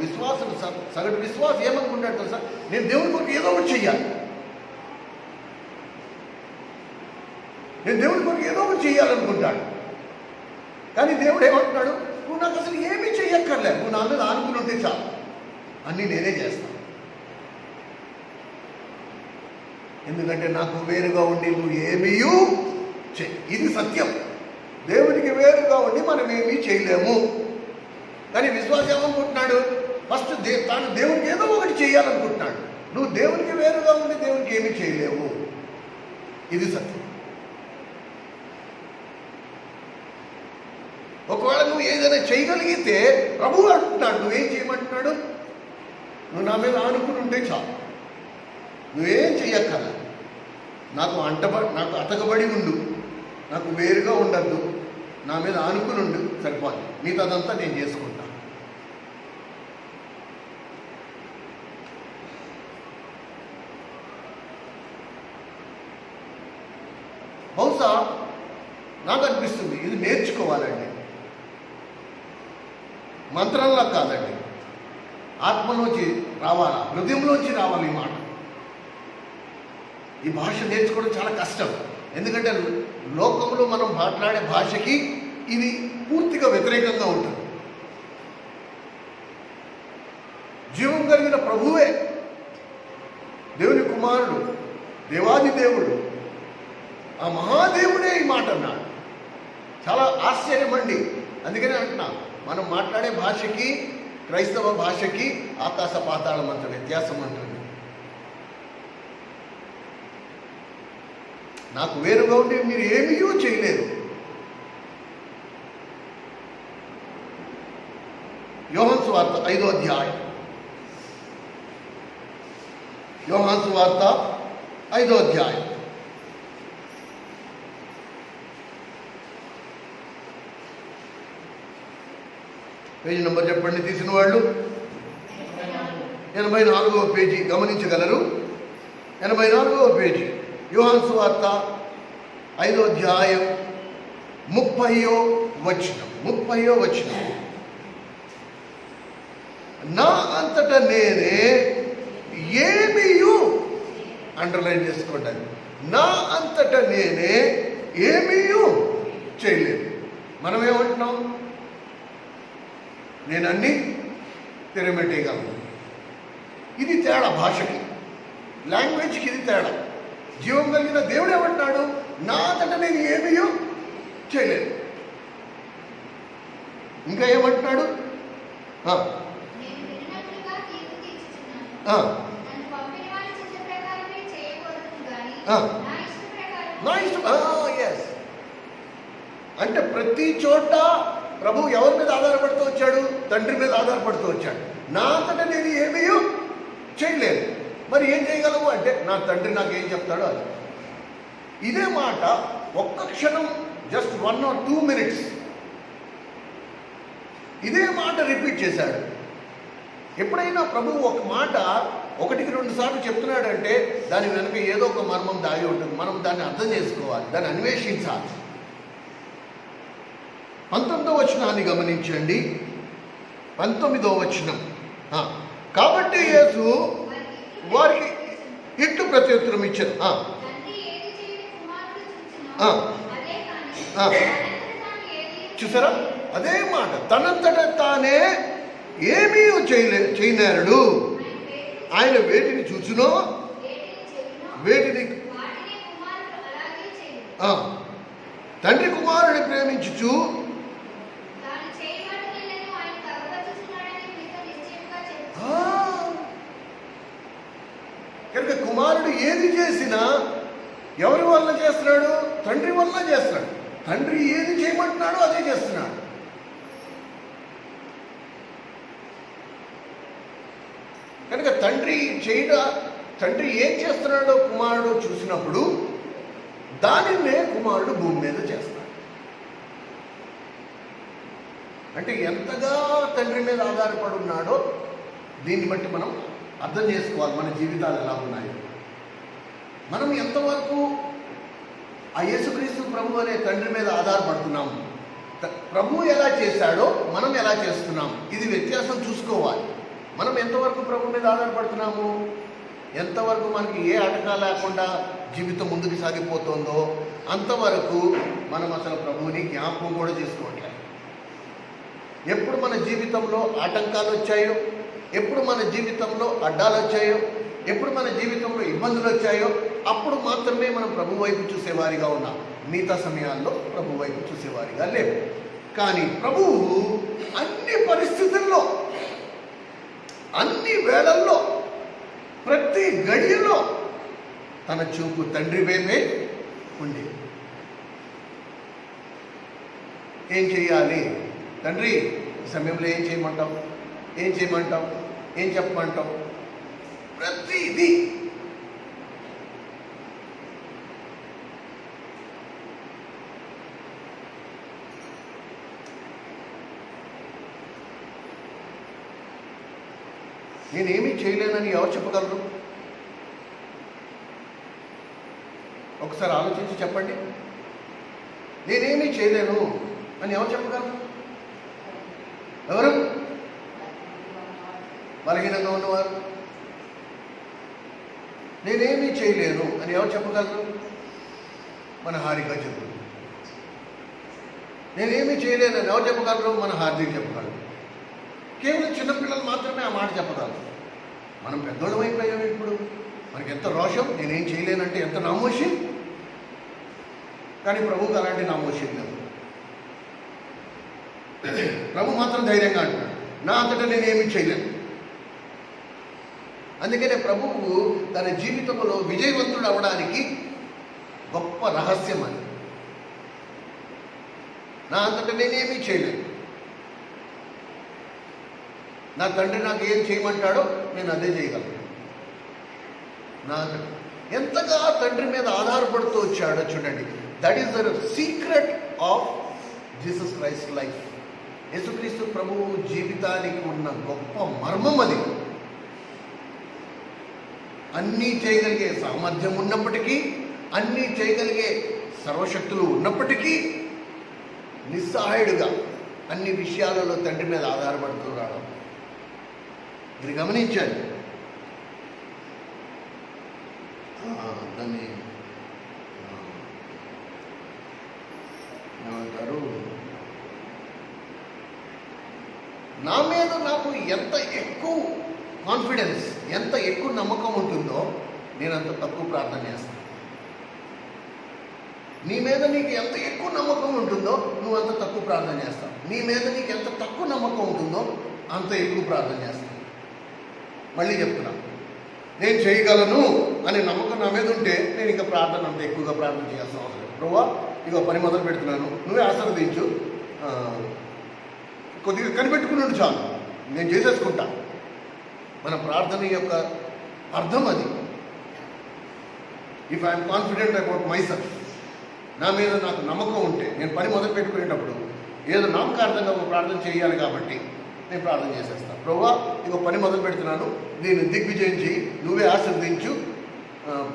సగటు విశ్వాసం ఏమనుకుంటాడు తెలుసా? నేను దేవుని కొరకు ఏదో ఒకటి చెయ్యాలి, నేను దేవుని కొరకు ఏదో ఒకటి చెయ్యాలనుకుంటాడు. కానీ దేవుడు ఏమంటున్నాడు? నువ్వు నాకు అసలు ఏమీ చెయ్యక్కర్లే, నువ్వు నా మీద ఆనుకుని ఉంటే చాలు, అన్నీ నేనే చేస్తాను. ఎందుకంటే నాకు వేరుగా ఉండి నువ్వు ఏమీ చెయ్యి. ఇది సత్యం. దేవునికి వేరుగా ఉండి మనం ఏమీ చేయలేము. కానీ విశ్వాసం ఏమనుకుంటున్నాడు? ఫస్ట్ తాను దేవునికి ఏదో ఒకటి చేయాలనుకుంటున్నాడు. నువ్వు దేవునికి వేరుగా ఉండి దేవునికి ఏమీ చేయలేవు. ఇది సత్యం. ఒకవేళ నువ్వు ఏదైనా చేయగలిగితే ప్రభువు అంటున్నాడు, నువ్వేం చేయమంటున్నాడు? నువ్వు నా మీద ఆనుకుని ఉంటే చాలు, నువ్వేం చెయ్యక్కర్లా, నాకు అతకబడి ఉండు, నాకు వేరుగా ఉండద్దు, నా మీద ఆనుకుని ఉండు, సరిపోదు, మిగతాదంతా నేను చేసుకుంటా. బహుశా నాకు అనిపిస్తుంది ఇది నేర్చుకోవాలండి, మంత్రంలా కాదండి, ఆత్మలోంచి రావాలా, హృదయంలోంచి రావాలి. ఈ మాట, ఈ భాష నేర్చుకోవడం చాలా కష్టం. ఎందుకంటే లోకంలో మనం మాట్లాడే భాషకి ఇది పూర్తిగా వ్యతిరేకంగా ఉంటుంది. జీవం కలిగిన ప్రభువే, దేవుని కుమారుడు, దేవాది దేవుడు, ఆ మహాదేవుడే ఈ మాట అన్నాడు. చాలా ఆశ్చర్యం అండి. అందుకనే అంటున్నా, మనం మాట్లాడే భాషకి క్రైస్తవ భాషకి ఆకాశ పాతాళం అంత వ్యత్యాసం ఉంటుంది. నాకు వేరుగా ఉండి మీరు ఏమీ చేయలేరు. యోహాను సువార్త 5వ అధ్యాయం, యోహాను సువార్త 5వ అధ్యాయం పేజీ నెంబర్ చెప్పండి తీసిన వాళ్ళు. 84వ పేజీ గమనించగలరు. 84వ పేజీ యోహాను సువార్త 5వ అధ్యాయం 30వ వచనం. నా అంతట నేనే ఏమీ, అండర్లైన్ చేసుకోండి, నా అంతట నేనే ఏమీ చేయలేదు. మనం ఏమంటున్నాం? నేను అన్నీ తెరమెట్టేయగలను. ఇది తేడా, భాషకి, లాంగ్వేజ్కి ఇది తేడా. జీవం కలిగిన దేవుడు ఏమంటున్నాడు? నా అంతట నేను ఏమీ చేయలేదు. ఇంకా ఏమంటున్నాడు? నా ఇష్టం. ఎస్, అంటే ప్రతి చోట ప్రభు ఎవరి మీద ఆధారపడుతూ వచ్చాడు? తండ్రి మీద ఆధారపడుతూ వచ్చాడు. నా అంతటా నేను ఏమీ చేయలేదు. మరి ఏం చేయగలవు అంటే, నా తండ్రి నాకేం చెప్తాడో అది. ఇదే మాట ఒక్క క్షణం జస్ట్ 1 or 2 minutes ఇదే మాట రిపీట్ చేశాడు. ఎప్పుడైనా ప్రభువు ఒక మాట 1-2 సార్లు చెప్తున్నాడంటే దాని వెనుక ఏదో ఒక మర్మం దాగి ఉంటుంది. మనం దాన్ని అర్థం చేసుకోవాలి, దాన్ని అన్వేషించాలి. 19వ వచనాన్ని గమనించండి. 19వ వచనం. కాబట్టి యేసు వారికి ఇట్టు ప్రత్యుత్తరం ఇచ్చారు. చూసారా, అదే మాట. తనంతట తానే ఏమీ చేయనేరడు. ఆయన వేటిని చూచునో వేటిని తండ్రి కుమారుని ప్రేమించుచు కనుక కుమారుడు ఏది చేసినా ఎవరి వల్ల చేస్తున్నాడు? తండ్రి వల్ల చేస్తున్నాడు. తండ్రి ఏది చేయమంటున్నాడో అదే చేస్తున్నాడు. కనుక తండ్రి ఏం చేస్తున్నాడో కుమారుడు చూసినప్పుడు దానినే కుమారుడు భూమి మీద చేస్తాడు. అంటే ఎంతగా తండ్రి మీద ఆధారపడి ఉన్నాడో దీన్ని బట్టి మనం అర్థం చేసుకోవాలి మన జీవితాలు ఎలా ఉన్నాయో. మనం ఎంతవరకు ఆ యేసుక్రీస్తు ప్రభు అనే తండ్రి మీద ఆధారపడుతున్నాము. ప్రభు ఎలా చేశాడో మనం ఎలా చేస్తున్నాం, ఇది వ్యత్యాసం చూసుకోవాలి. మనం ఎంతవరకు ప్రభు మీద ఆధారపడుతున్నాము, ఎంతవరకు మనకి ఏ ఆటంకా లేకుండా జీవితం ముందుకు సాగిపోతుందో అంతవరకు మనం అసలు ప్రభువుని జ్ఞాపకం కూడా చేసుకోవట్లేదు. ఎప్పుడు మన జీవితంలో ఆటంకాలు వచ్చాయో, ఎప్పుడు మన జీవితంలో అడ్డాలు వచ్చాయో, ఎప్పుడు మన జీవితంలో ఇబ్బందులు వచ్చాయో అప్పుడు మాత్రమే మనం ప్రభు వైపు చూసేవారిగా ఉన్నాం. మిగతా సమయాల్లో ప్రభు వైపు చూసేవారిగా లేవు. కానీ ప్రభువు అన్ని పరిస్థితుల్లో, అన్ని వేళల్లో, ప్రతి గడియలో తన చూపు తండ్రి వైపే ఉంది. ఏం చేయాలి తండ్రి, ఈ సమయంలో ఏం చేయమంటావు, ఏం చేయమంటావు, ఏం చెప్పమంటావు, ప్రతిదీ నేనేమీ చేయలేనని ఎవరు చెప్పగలరు? ఒకసారి ఆలోచించి చెప్పండి. నేనేమీ చేయలేను అని ఎవరు చెప్పగలరు? ఎవరు? బలహీనంగా ఉన్నవారు. నేనేమీ చేయలేను అని ఎవరు చెప్పగలరు? మన హారిక చెప్పు. నేనేమీ చేయలేను అని ఎవరు చెప్పగలరు? మన హార్దిక్ చెప్పగలరు. కేవలం చిన్నపిల్లలు మాత్రమే ఆ మాట చెప్పగలరు. మనం పెద్దోళ్ళం అయిపోయాం. ఇప్పుడు మనకి ఎంత రోషం, నేనేం చేయలేనంటే ఎంత నామోషి. కానీ ప్రభువుకి అలాంటి నామోషి లేదు. ప్రభు మాత్రం ధైర్యంగా అంటున్నాడు, నా అంతటా నేనేమీ చేయలేను. అందుకనే ప్రభువు తన జీవితంలో విజయవంతుడు అవడానికి గొప్ప రహస్యం అని. నా అంతటా నేనేమీ చేయలేను. నా తండ్రి నాకు ఏం చేయమంటాడో నేను అదే చేయగలను. నా ఎంతగా తండ్రి మీద ఆధారపడుతూ వచ్చాడో చూడండి. That is the secret of Jesus Christ life. యేసుక్రీస్తు ప్రభువు జీవితానికి ఉన్న గొప్ప మర్మం అది. అన్నీ చేయగలిగే సామర్థ్యం ఉన్నప్పటికీ, అన్నీ చేయగలిగే సర్వశక్తులు ఉన్నప్పటికీ నిస్సహాయుడుగా అన్ని విషయాలలో తండ్రి మీద ఆధారపడుతూ రావడం, ఇది గమనించాలి. దాన్ని ఏమంటారు, నా మీద నాకు ఎంత ఎక్కువ కాన్ఫిడెన్స్, ఎంత ఎక్కువ నమ్మకం ఉంటుందో నేను అంత తక్కువ ప్రార్థన చేస్తాను. నీ మీద నీకు ఎంత ఎక్కువ నమ్మకం ఉంటుందో నువ్వు అంత తక్కువ ప్రార్థన చేస్తావు. నీ మీద నీకు ఎంత తక్కువ నమ్మకం ఉంటుందో అంత ఎక్కువ ప్రార్థన చేస్తావు. మళ్ళీ చెప్తున్నా, నేను చేయగలను అనే నమ్మకం నా మీద ఉంటే నేను ఇంకా ప్రార్థన అంత ఎక్కువగా ప్రార్థన చేయాల్సిన అవసరం లేదు. ప్రభువా ఇగో పని మొదలు పెడుతున్నాను, నువ్వే ఆశీర్వదించు, కొద్దిగా కనిపెట్టుకున్నాడు చాలు, నేను చేసేసుకుంటా. మన ప్రార్థన యొక్క అర్థం అది. If I'm confident about my self, నా మీద నాకు నమ్మకం ఉంటే, నేను పని మొదలు పెట్టుకునేటప్పుడు ఏదో నామకార్థంగా ఒక ప్రార్థన చేయాలి కాబట్టి నేను ప్రార్థన చేసేస్తాను. ప్రభువా, ఇక పని మొదలు పెడుతున్నాను, దీన్ని దిగ్విజయం చేయి, నువ్వే ఆశీర్వదించు,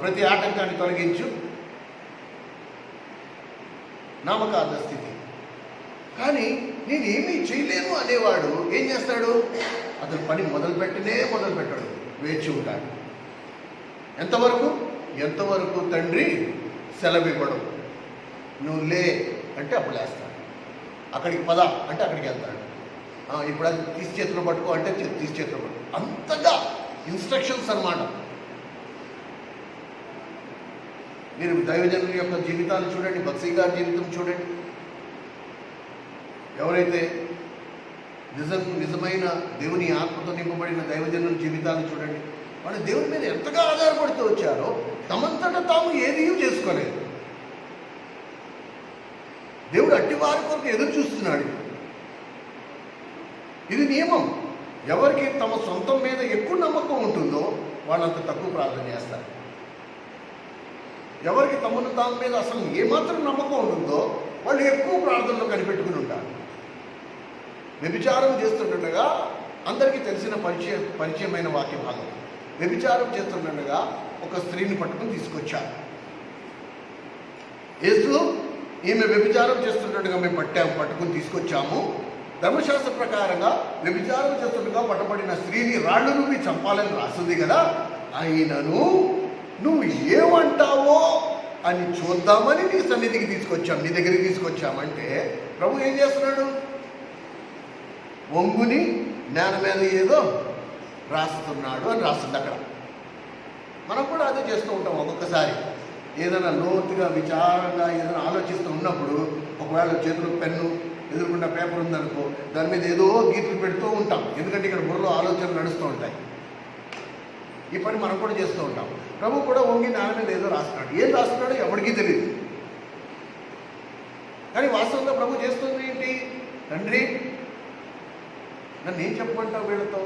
ప్రతి ఆటంకాన్ని తొలగించు. నామకార్థ స్థితి. కానీ నేను ఏమీ చేయలేను అనేవాడు ఏం చేస్తాడు? అతను పని మొదలు పెట్టాడు, వేచి ఉంటాడు. ఎంతవరకు తండ్రి సెలవివ్వడం. నువ్వు లే అంటే అప్పుడు లేస్తాడు, అక్కడికి పద అంటే అక్కడికి వెళ్తాడు, ఇప్పుడు అది తీసి చేతిలో పట్టుకో అంటే తీసి చేతిలో పట్టుకో. అంతగా ఇన్స్ట్రక్షన్స్ అన్నమాట. మీరు దైవజనుల యొక్క జీవితాలు చూడండి, బక్సీ గారి జీవితం చూడండి. ఎవరైతే నిజమైన దేవుని ఆత్మతో నింపబడిన దైవజనుల జీవితాలు చూడండి. వాళ్ళు దేవుని మీద ఎంతగా ఆధారపడుతూ వచ్చారో తమంతట తాము ఏదీ చేసుకోలేదు. దేవుడు అట్టి వారి కొరకు ఎదురు చూస్తున్నాడు. ఇది నియమం. ఎవరికి తమ సొంతం మీద ఎక్కువ నమ్మకం ఉంటుందో వాళ్ళంత తక్కువ ప్రార్థన చేస్తారు. ఎవరికి తమను తాము మీద అసలు ఏమాత్రం నమ్మకం ఉంటుందో వాళ్ళు ఎక్కువ ప్రార్థనలో కనిపెట్టుకుని ఉంటారు. వ్యభిచారం చేస్తుండగా అందరికీ తెలిసిన పరిచయమైన వాక్య భాగం. వ్యభిచారం చేస్తుండగా ఒక స్త్రీని పట్టుకుని తీసుకొచ్చారు. యేసు, ఈమె వ్యభిచారం చేస్తుండగా మేము పట్టుకుని తీసుకొచ్చాము. ధర్మశాస్త్ర ప్రకారంగా వ్యభిచారం చేస్తుండగా పట్టబడిన స్త్రీని రాళ్ళు నుండి చంపాలని రాస్తుంది కదా, అయినను నువ్వు ఏమంటావో అని చూద్దామని నీ సన్నిధికి తీసుకొచ్చాం, నీ దగ్గరికి తీసుకొచ్చామంటే ప్రభు ఏం చేస్తున్నాడు? వంగుని నేల మీద ఏదో రాస్తున్నాడు అని రాస్తుంది అక్కడ. మనం కూడా అదే చేస్తూ ఉంటాం. ఒక్కొక్కసారి ఏదైనా లోతుగా విచారంగా ఏదైనా ఆలోచిస్తూ ఉన్నప్పుడు ఒకవేళ చేతిలో పెన్ను ఎదురుకుండా పేపర్ ఉందనుకో, దాని మీద ఏదో గీతలు పెడుతూ ఉంటాం. ఎందుకంటే ఇక్కడ బుర్రలో ఆలోచనలు నడుస్తూ ఉంటాయి. ఈ పని మనం కూడా చేస్తూ ఉంటాం. ప్రభు కూడా వంగి నేల మీద ఏదో రాస్తున్నాడు. ఏం రాస్తున్నాడో ఎవరికీ తెలియదు. కానీ వాస్తవంగా ప్రభు చేస్తుంది ఏంటి? తండ్రి, నన్ను ఏం చెప్పమంటావు వీళ్ళతో?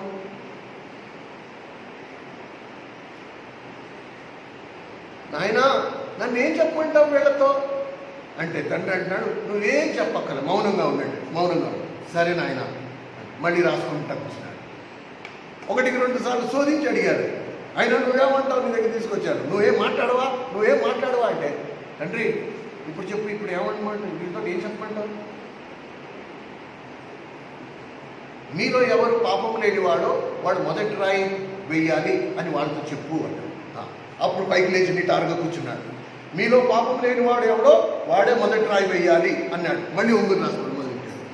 నాయనా, నన్ను ఏం చెప్పమంటావు వీళ్ళతో అంటే తండ్రి అంటున్నాడు, నువ్వేం చెప్పక్కల, మౌనంగా ఉండండి, మౌనంగా ఉండు. సరే నాయన, మళ్ళీ రాసుకుంటా కూర్చున్నాడు. 1-2 సార్లు శోధించి అడిగారు. ఆయన నువ్వేమంటావు? నీ దగ్గర తీసుకొచ్చారు. నువ్వేం మాట్లాడవా అంటే, తండ్రి ఇప్పుడు చెప్పు, ఇప్పుడు ఏమంటమంటావు? వీళ్ళతో ఏం చెప్పమంటావు? మీలో ఎవరు పాపం లేనివాడో వాడు మొదటి రాయి వెయ్యాలి అని వాళ్ళతో చెప్పు అంటాడు. అప్పుడు పైకి లేచి నిటారుగా కూర్చున్నాడు. మీలో పాపం లేనివాడు ఎవడో వాడే మొదటి రాయి వెయ్యాలి అన్నాడు. మళ్ళీ ఉంగురు రాసుకోవడం మొదలెట్టాడు.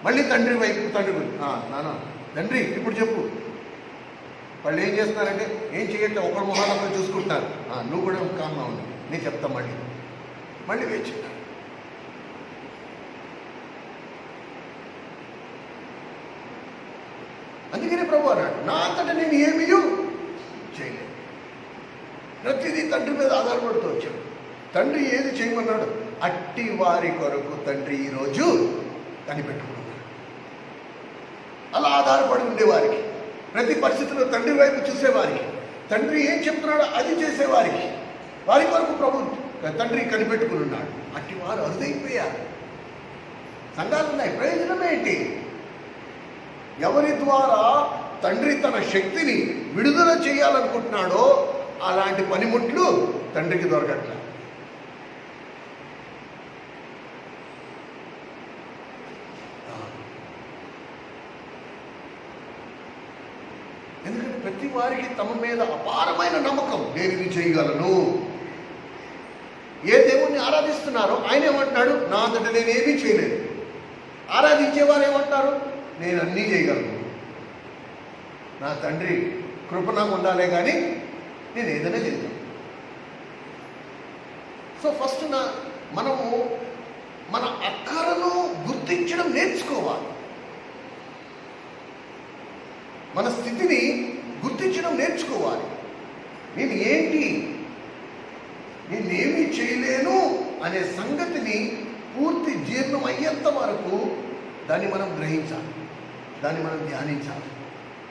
మళ్ళీ తండ్రి వైపు నాన్న తండ్రి ఇప్పుడు చెప్పు. వాళ్ళు ఏం చేస్తున్నారంటే ఏం చేయట్లే, ఒకరి మొహాలను చూసుకుంటున్నారు. నువ్వు కూడా కామ్గా ఉంది, నేను చెప్తా. మళ్ళీ వేచి. అందుకనే ప్రభు అన్నాడు, నా అంతటా నేను ఏమీ చేయలేదు. ప్రతిదీ తండ్రి మీద ఆధారపడుతూ వచ్చాడు. తండ్రి ఏది చేయమన్నాడు అట్టి వారి కొరకు తండ్రి ఈరోజు కనిపెట్టుకున్నాడు. అలా ఆధారపడి ఉండేవారికి, ప్రతి పరిస్థితిలో తండ్రి వైపు చూసేవారికి, తండ్రి ఏం చెప్తున్నాడో అది చేసేవారికి, వారి కొరకు ప్రభు తండ్రి కనిపెట్టుకుని ఉన్నాడు. అట్టి వారు అరుదైపోయారు. సంఘాలు ఉన్నాయి, ప్రయోజనం ఏంటి? ఎవరి ద్వారా తండ్రి తన శక్తిని విడుదల చేయాలనుకుంటున్నాడో అలాంటి పనిముట్లు తండ్రికి దొరకట్ల. ఎందుకంటే ప్రతి వారికి తమ మీద అపారమైన నమ్మకం, నేను ఇది చేయగలను. ఏ దేవుణ్ణి ఆరాధిస్తున్నారో ఆయన ఏమంటున్నాడు, నా అంతటా నేనేమీ చేయలేదు. ఆరాధించేవారు ఏమంటారు, నేను అన్నీ చేయగలను, నా తండ్రి కృప నాకు ఉండాలే కానీ నేను ఏదైనా చేద్దాం. సో ఫస్ట్ మనము మన అక్కరను గుర్తించడం నేర్చుకోవాలి. మన స్థితిని గుర్తించడం నేర్చుకోవాలి. నేను ఏంటి, నేనేమీ చేయలేను అనే సంగతిని పూర్తి జీర్ణం అయ్యేంత వరకు దాన్ని మనం గ్రహించాలి, దాన్ని మనం ధ్యానించాలి.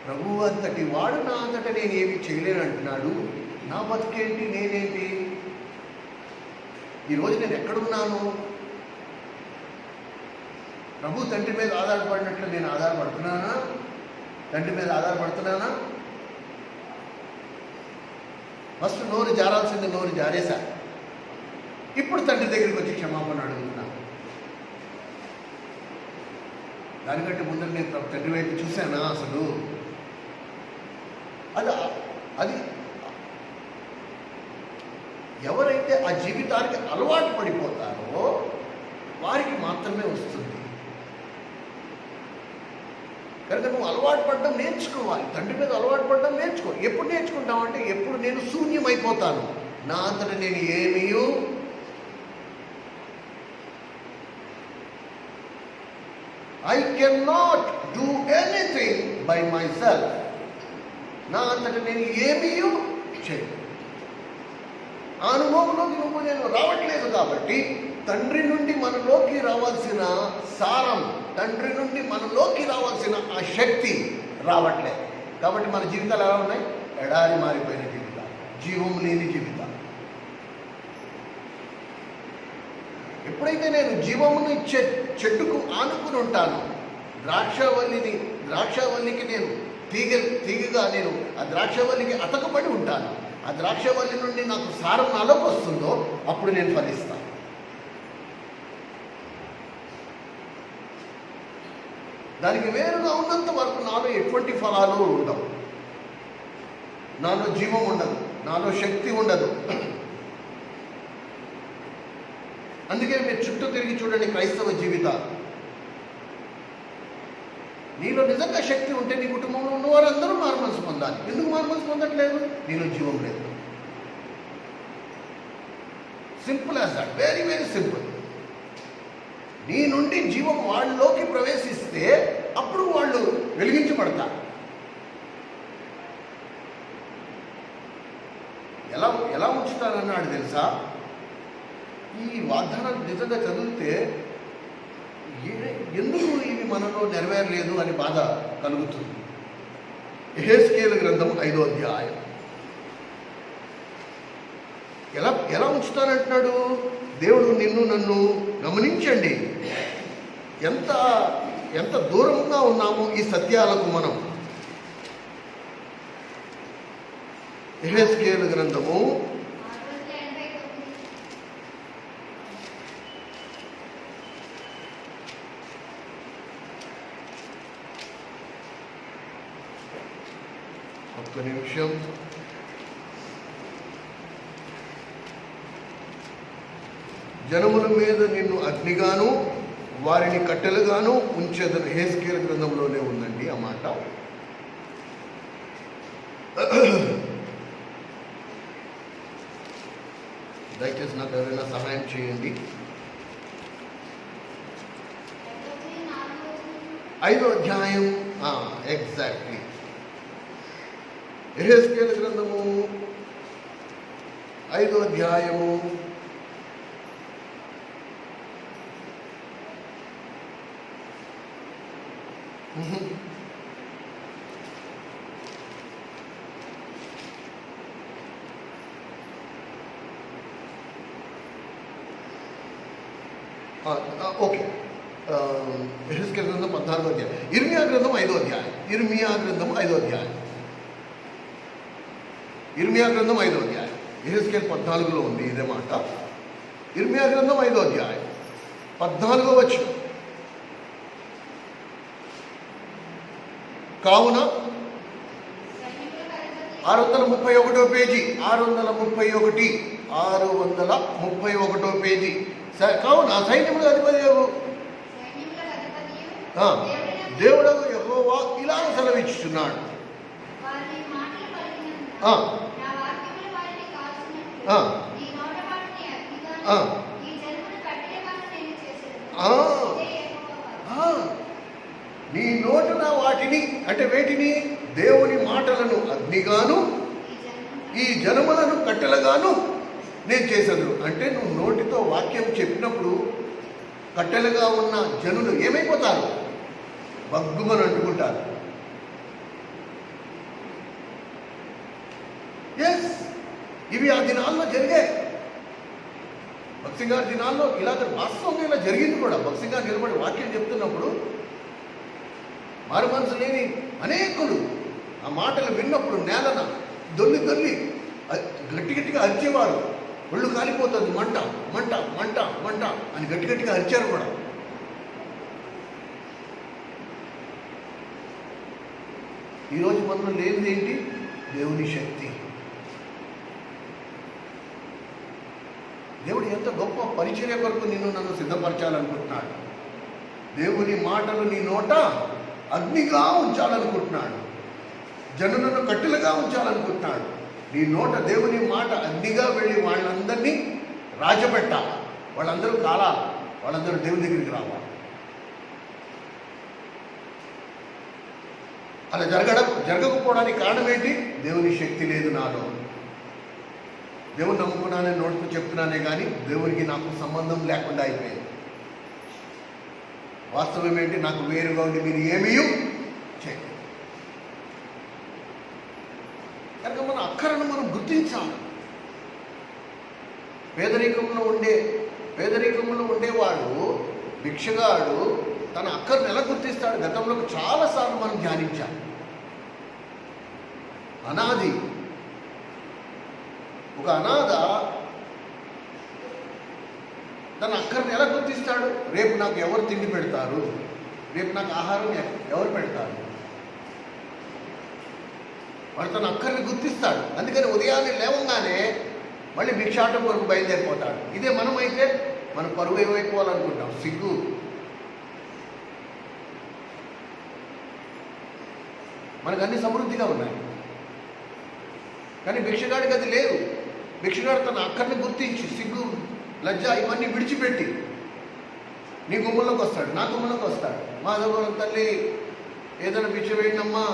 ప్రభువు అంతటి వాడు నా అంతటా నేనేమి చేయలేను అంటున్నాడు. నా బతికేంటి, నేనేంటి? ఈరోజు నేను ఎక్కడున్నాను? ప్రభు తండ్రి మీద ఆధారపడినట్లు నేను ఆధారపడుతున్నానా? తండ్రి మీద ఆధారపడుతున్నానా? ఫస్ట్ నోరు జారాల్సింది నోరు జారేశా. ఇప్పుడు తండ్రి దగ్గరికి వచ్చి క్షమాపణ అడుగుతున్నాను. దానికంటే ముందర నేను తండ్రి వైపు చూశానా అసలు? అది ఎవరైతే ఆ జీవితానికి అలవాటు పడిపోతారో వారికి మాత్రమే వస్తుంది. కనుక నువ్వు అలవాటు పడడం నేర్చుకోవాలి. తండ్రి మీద అలవాటు పడడం నేర్చుకోవాలి. ఎప్పుడు నేర్చుకుంటామంటే ఎప్పుడు నేను శూన్యమైపోతాను, నా అంతటా నేను ఏమీయూ I cannot do anything by myself. నా అంతటా నేను ఏమీయూ చేయను. ఆ అనుభవంలోకి నేను రావట్లేదు. కాబట్టి తండ్రి నుండి మనలోకి రావాల్సిన సారం, తండ్రి నుండి మనలోకి రావాల్సిన ఆ శక్తి రావట్లేదు. కాబట్టి మన జీవితాలు ఎలా ఉన్నాయి? ఎడారి మారిపోయిన జీవితాలు, జీవం లేని జీవితాలు. ఎప్పుడైతే నేను జీవమును ఇచ్చే చెట్టుకు ఆనుకుని ఉంటానో, ద్రాక్షవల్లికి నేను తీగగా నేను ఆ ద్రాక్షవల్లికి అతకబడి ఉంటాను, ఆ ద్రాక్షవల్లి నుండి నాకు సారం నాలోకి వస్తుందో అప్పుడు నేను ఫలిస్తాను. దానికి వేరుగా ఉన్నంత వరకు నాలో ఎటువంటి ఫలాలు ఉండవు, నాలో జీవం ఉండదు, నాలో శక్తి ఉండదు. అందుకే మీరు చుట్టూ తిరిగి చూడండి క్రైస్తవ జీవితాలు. నీలో నిజంగా శక్తి ఉంటే నీ కుటుంబంలో ఉన్న వారందరూ మారుమనసు పొందాలి. ఎందుకు మారుమనసు పొందట్లేదు? నీలో జీవం లేదు. Simple as that, very very simple. నీ నుండి జీవం వాళ్ళలోకి ప్రవేశిస్తే అప్పుడు వాళ్ళు వెలిగించబడతారు. ఎలా ఉంచుతారన్నాడు తెలుసా? ఈ వాగ్దానాలు నిజంగా చదివితే ఎందుకు ఇవి మనలో నెరవేరలేదు అని బాధ కలుగుతుంది. యెహెజ్కేలు గ్రంథం 5వ అధ్యాయం. ఎలా ఉంచుతానంటున్నాడు దేవుడు? నిన్ను నన్ను గమనించండి, ఎంత దూరంగా ఉన్నామో ఈ సత్యాలకు మనం. యెహెజ్కేలు గ్రంథము 1 నిమిషం. జనముల మీద నిన్ను అగ్నిగాను వారిని కట్టెలుగాను ఉంచేదను. యెహెజ్కేలు గ్రంథంలోనే ఉందండి ఆ మాట. దయచేసి నాకు ఎవరైనా సహాయం చేయండి. 5వ అధ్యాయం ఎగ్జాక్ట్లీ. యెహెజ్కేలు గ్రంథము 5వ అధ్యాయము 14వ అధ్యాయం. ఇర్మియా గ్రంథం 5వ అధ్యాయం. ఇర్మియా గ్రంథం 5వ అధ్యాయం. యెహెజ్కేలు 14లో ఉంది ఇదే మాట. ఇర్మియా గ్రంథం 5వ అధ్యాయం 14వ వచనం. కావున 631వ పేజీ, 631వ పేజీ. కావున సైన్యముల అధిపతి దేవుడు యెహోవా ఇలా సెలవిచ్చుచున్నాడు. నీ నోటున వాటిని అంటే వేటిని? దేవుని మాటలను అగ్నిగాను ఈ జనములను కట్టెలుగాను నేను చేసేది. అంటే నువ్వు నోటితో వాక్యం చెప్పినప్పుడు కట్టెలుగా ఉన్న జనులు ఏమైపోతారు? బగ్గుమని అంటుకుంటారు. ఇవి ఆ దినాల్లో జరిగాయి. భక్త్ సింగ్ గారి దినాల్లో ఇలాగ వాస్తవంగా ఇలా జరిగింది కూడా. భక్త్ సింగ్ గారు నిలబడి వాక్యం చెప్తున్నప్పుడు మారు మనసు లేని అనేకులు ఆ మాటలు విన్నప్పుడు నేలన దొల్లి గట్టి గట్టిగా అరిచేవారు. ఒళ్ళు కాలిపోతుంది, మంట మంట మంట మంట అని గట్టిగా అరిచారు కూడా. ఈరోజు మనలో లేనిది ఏంటి? దేవుని శక్తి. దేవుడు ఎంత గొప్ప పరిచర్య కొరకు నిన్ను నన్ను సిద్ధపరచాలనుకుంటున్నాడు. దేవుని మాటలు నీ నోట అగ్నిగా ఉంచాలనుకుంటున్నాడు. జనులను కట్టెలుగా ఉంచాలనుకుంటున్నాడు. నీ నోట దేవుని మాట అగ్నిగా వెళ్ళి వాళ్ళందరినీ రాజపెట్టాలి. వాళ్ళందరూ కాలాలి. వాళ్ళందరూ దేవుని దగ్గరికి రావాలి. అలా జరగకపోవడానికి కారణం ఏంటి? దేవుని శక్తి లేదు నాలో. దేవుని నమ్ముకున్నానని నోటితో చెప్తున్నానే కానీ దేవునికి నాకు సంబంధం లేకుండా అయిపోయింది. వాస్తవం ఏంటి? నాకు వేరుగా ఉండి మీరు ఏమీ చేయండి. కనుక మన అక్కరను మనం గుర్తించాలి. పేదరికంలో ఉండేవాడు, భిక్షగాడు తన అక్కర్ను ఎలా గుర్తిస్తాడు? గతంలో చాలాసార్లు మనం ధ్యానించాం. అనాది ఒక అనాథ తన అక్కర్ని ఎలా గుర్తిస్తాడు? రేపు నాకు ఎవరు తిండి పెడతారు, రేపు నాకు ఆహారం ఎవరు పెడతారు, వాడు తన అక్కర్ని గుర్తిస్తాడు. అందుకని ఉదయాన్నే లేవగానే మళ్ళీ భిక్షాటం వరకు బయలుదేరిపోతాడు. ఇదే మనమైతే మనం పరువు ఏమైపోవాలనుకుంటాం, సిగ్గు. మనకు అన్ని సమృద్ధిగా ఉన్నాయి, కానీ భిక్షగాడికి అది లేదు. భిక్షగాడు తన అక్కర్ని గుర్తించి సిగ్గు, లజ్జ ఇవన్నీ విడిచిపెట్టి నీ గుమ్మలోకి వస్తాడు, నా గుమ్మలోకి వస్తాడు. మాధవరం తల్లి ఏదైనా భిక్ష వేయండమ్మా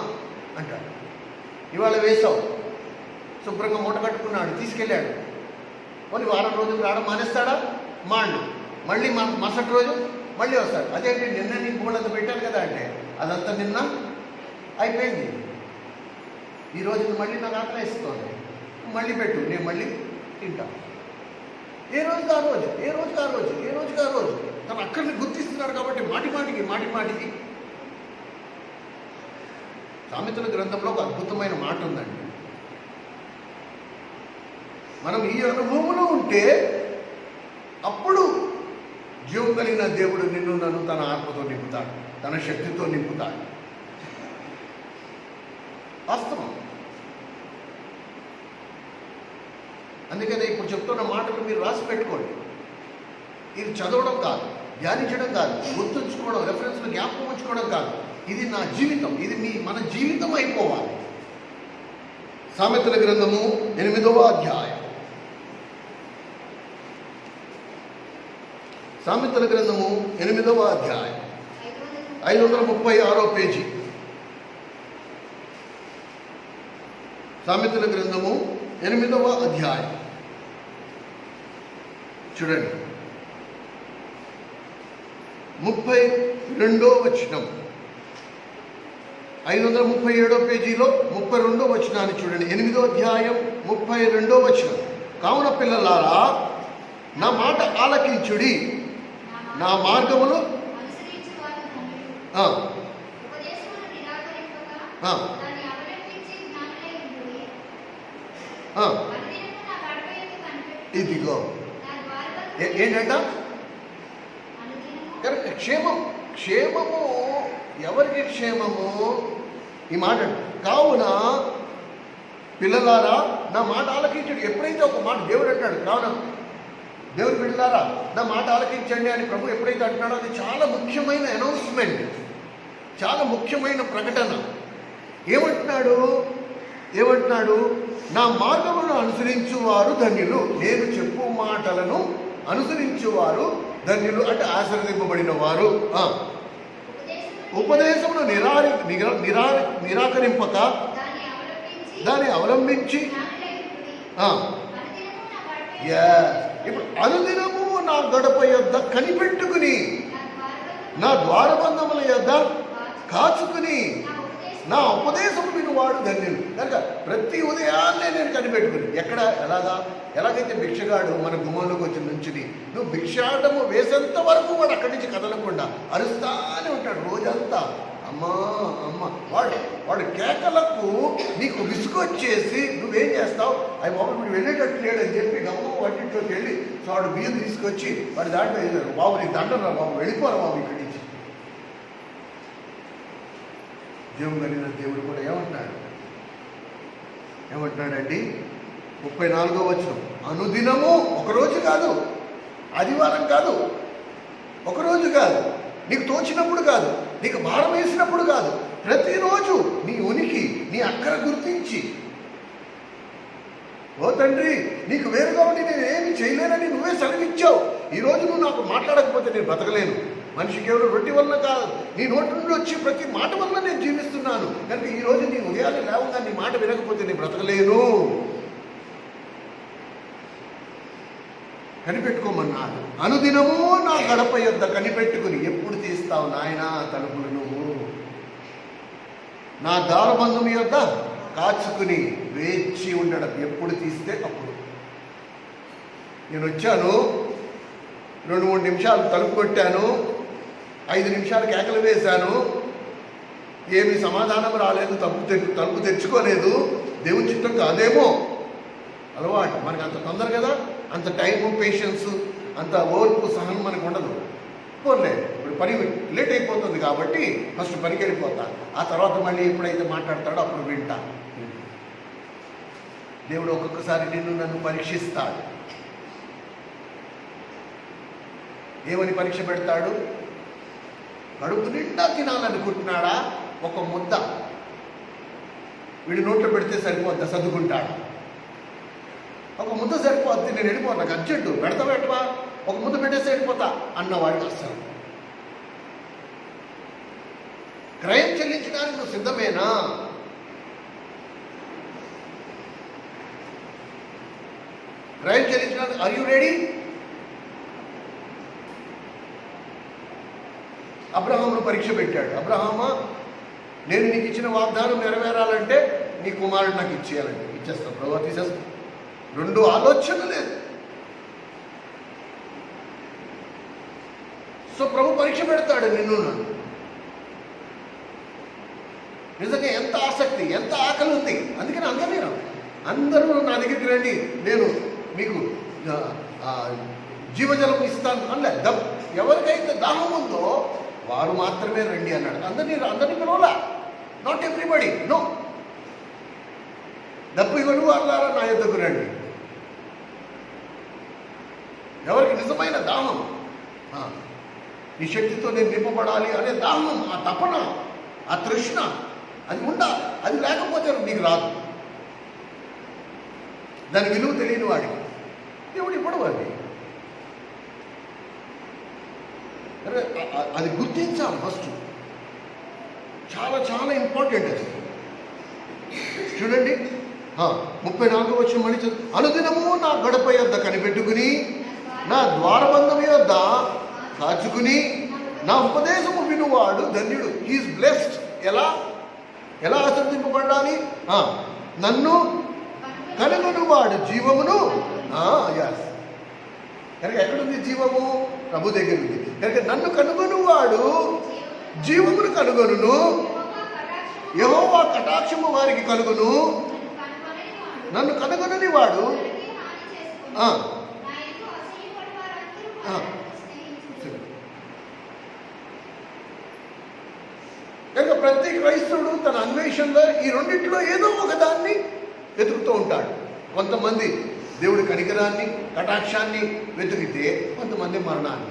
అంటాడు. ఇవాళ వేసావు, శుభ్రంగా మూట కట్టుకున్నాడు, తీసుకెళ్ళాడు. కొన్ని వారం రోజులు రావడం మానేస్తాడా? మాండు. మళ్ళీ మరుసటి రోజు మళ్ళీ వస్తాడు. అదేంటి నిన్న నీ పూలంతా పెట్టాను కదా అంటే అదంతా నిన్న అయిపోయింది. ఈరోజు మళ్ళీ నాకు ఆకలి వేస్తుంది, మళ్ళీ పెట్టు, నేను మళ్ళీ తింటా. ఏ రోజుకి ఆ రోజు తను అక్కడిని గుర్తిస్తున్నాడు. కాబట్టి మాటికి సామెతల గ్రంథంలో ఒక అద్భుతమైన మాట ఉందండి. మనం ఈ అనుభవంలో ఉంటే అప్పుడు జీవం కలిగిన దేవుడు నిన్ను నన్ను తన ఆత్మతో నింపుతాడు, తన శక్తితో నింపుతాడు. వాస్తవం. అందుకనే ఇప్పుడు చెప్తున్న మాటలు మీరు రాసి పెట్టుకోండి. ఇది చదవడం కాదు, ధ్యానించడం కాదు, గుర్తుంచుకోవడం, రెఫరెన్స్లు జ్ఞాపకం ఉంచుకోవడం కాదు. ఇది నా జీవితం, ఇది మన జీవితం అయిపోవాలి. సామెతల గ్రంథము 8వ అధ్యాయం. సామెతల గ్రంథము 8వ అధ్యాయం 536 పేజీ. సామెతల గ్రంథము 8వ అధ్యాయం చూడండి, 32వ వచనం. 537 పేజీలో 32వ వచనాన్ని చూడండి. 8వ అధ్యాయం 32వ వచనం. కావున పిల్లలారా, నా మాట ఆలకించుడి, నా మార్గములు ఇదిగో ఏంటంట? క్షేమము ఎవరికి క్షేమము? ఈ మాట కావున పిల్లలారా నా మాట ఆలకించండి. ఎప్పుడైతే ఒక మాట దేవుడు అంటాడు, కావున దేవుడు పిల్లలారా నా మాట ఆలకించండి అని ప్రభు ఎప్పుడైతే అంటున్నాడో అది చాలా ముఖ్యమైన అనౌన్స్మెంట్, చాలా ముఖ్యమైన ప్రకటన. ఏమంటున్నాడు? నా మార్గములను అనుసరించువారు ధన్యులు. నేను చెప్పు మాటలను అనుసరించువారు ధన్యులు అంటే ఆశీర్వదింపబడిన వారు. ఉపదేశమును నిరాకరింపక దాన్ని అవలంబించి ఇప్పుడు అనుదినము నా గడప యొద్ద కనిపెట్టుకుని, నా ద్వారబంధముల యొద్ద కాచుకుని నా ఉపదేశం వినువాడు ధన్యులు. కనుక ప్రతి ఉదయాన్నే నేను కనిపెట్టుకుని ఎలాగైతే భిక్షగాడు మన గుమ్మంలోకి వచ్చి నుంచుని నువ్వు భిక్షాటము వేసేంత వరకు వాడు అక్కడి నుంచి కదలకుండా అరుస్తానే ఉంటాడు రోజంతా. అమ్మా అమ్మ వాడు కేకలకు నీకు విసుగొచ్చేసి నువ్వేం చేస్తావు? అవి బాబు వీడు వెళ్ళేటట్టు లేడని చెప్పి గమ్మ వంటింట్లోకి వెళ్ళి సో వాడు బియ్యం తీసుకొచ్చి వాడి దాంట్లో వేసారు. బాబు నీ దండరా బాబు, వెళ్ళిపోరా బాబు ఇక్కడి నుంచి. జీవం కలిగిన దేవుడు కూడా ఏమంటున్నాడండి? 34వ వచనం, అనుదినము, ఒకరోజు కాదు, ఆదివారం కాదు, ఒకరోజు కాదు, నీకు తోచినప్పుడు కాదు, నీకు భారం వేసినప్పుడు కాదు, ప్రతిరోజు నీ ఉనికి నీ అక్కర గుర్తించి, ఓ తండ్రి నీకు వేరుగా ఉండి నేను ఏమి చేయలేనని నువ్వే సెలవిచ్చావు. ఈరోజు నువ్వు నాకు మాట్లాడకపోతే నేను బ్రతకలేను. మనిషి కేవలం రొట్టె వల్ల కాదు, నీ నోటి నుండి వచ్చి ప్రతి మాట వల్ల నేను జీవిస్తున్నాను. కనుక ఈరోజు నీ ఉదయాన్నే లేవగా నీ మాట వినకపోతే నేను బ్రతకలేను. కనిపెట్టుకోమన్నాడు. అనుదినము నా గడప యొద్ద కనిపెట్టుకుని, ఎప్పుడు తీస్తావు నాయనా తలుపులు నువ్వు? నా ద్వారబంధం యొద్ద కాచుకుని వేచి ఉండడం, ఎప్పుడు తీస్తే అప్పుడు. నేను వచ్చాను, 2-3 నిమిషాలు తలుపు కొట్టాను, 5 నిమిషాలు కేకలు వేశాను, ఏమీ సమాధానం రాలేదు, తలుపు తెచ్చుకోలేదు. దేవుని చిత్తం కాదేమో. అలవాటు మనకు అంత తొందర కదా, అంత టైము, పేషెన్స్, అంత ఓర్పు, సహనం మనకు ఉండదు. పోలే, ఇప్పుడు పని లేట్ అయిపోతుంది కాబట్టి ఫస్ట్ పనికి వెళ్ళిపోతా, ఆ తర్వాత మళ్ళీ ఎప్పుడైతే మాట్లాడతాడో అప్పుడు వింటా. దేవుడు ఒక్కొక్కసారి నన్ను పరీక్షిస్తాడు. ఏమని పరీక్ష పెడతాడు? కడుపు నిండా తినాలనుకుంటున్నాడా? ఒక ముద్ద వీడి నోట్లో పెడితే సరిపోద్దా? సర్దుకుంటాడు. ఒక ముద్ద సరిపోద్ది, నేను వెళ్ళిపోతా, నాకు అర్జెంటు, పెట్టవా, ఒక ముద్ద పెట్టేస్తే వెళ్ళిపోతా అన్నవాడికి అస్సలు. క్రయం చెల్లించడానికి నువ్వు సిద్ధమేనా? క్రయం చెల్లించడానికి ఆర్ యు రెడీ? అబ్రహామును పరీక్ష పెట్టాడు. అబ్రహామా, నేను నీకు ఇచ్చిన వాగ్దానం నెరవేరాలంటే నీ కుమారుడు నాకు ఇచ్చేయాలంటే ఇచ్చేస్తాను ప్రభు, తీసేస్తాను. 2 ఆలోచన లేదు. సో ప్రభు పరీక్ష పెడతాడు నిన్ను నన్ను. నిజంగా ఎంత ఆసక్తి, ఎంత ఆకలి ఉంది. అందుకని అందరూ నా దగ్గరికి రండి, నేను మీకు జీవజలం ఇస్తాను అనలే. ఎవరికైతే దాహం ఉందో వారు మాత్రమే రండి అన్నాడు. అందరినీ పిలవలా, నాట్ ఎవ్రీబడి, నో. డబ్బు ఇవ్వడు వాళ్ళారా నా యొద్దకు రండి. ఎవరికి నిజమైన దాహం, ఈ శక్తితో నేను నింపబడాలి అనే దాహం, ఆ తపన, ఆ తృష్ణ అది ఉండాలి. అది లేకపోతే నీకు రాదు. దాని విలువ తెలియని వాడికి దేవుడు ఇవ్వడు. అది గుర్తించాలి ఫస్ట్. చాలా చాలా ఇంపార్టెంట్ అది. చూడండి 34వ వచనం మళ్ళీ చదువు. అనుదినము నా గడప యొద్ద కనిపెట్టుకుని, నా ద్వారబంధం యొద్ద కాచుకుని, నా ఉపదేశము వినువాడు ధన్యుడు. He is blessed. ఎలా ఆశీర్వదింపబడాలి? నన్ను కనుగొనువాడు జీవమును. కనుక ఎక్కడుంది జీవము? ప్రభు దగ్గర ఉంది. కనుక నన్ను కనుగొనువాడు జీవమును కనుగొనును. యెహోవా కటాక్షము వారికి కలుగును. నన్ను కనుగొనని వాడు కనుక ప్రతి క్రైస్తవుడు తన అన్వేషణలో ఈ రెండింటిలో ఏదో ఒకదాన్ని వెతుకుతూ ఉంటాడు. కొంతమంది దేవుడి కనికరాన్ని, కటాక్షాన్ని వెతికితే, కొంతమంది మరణాన్ని.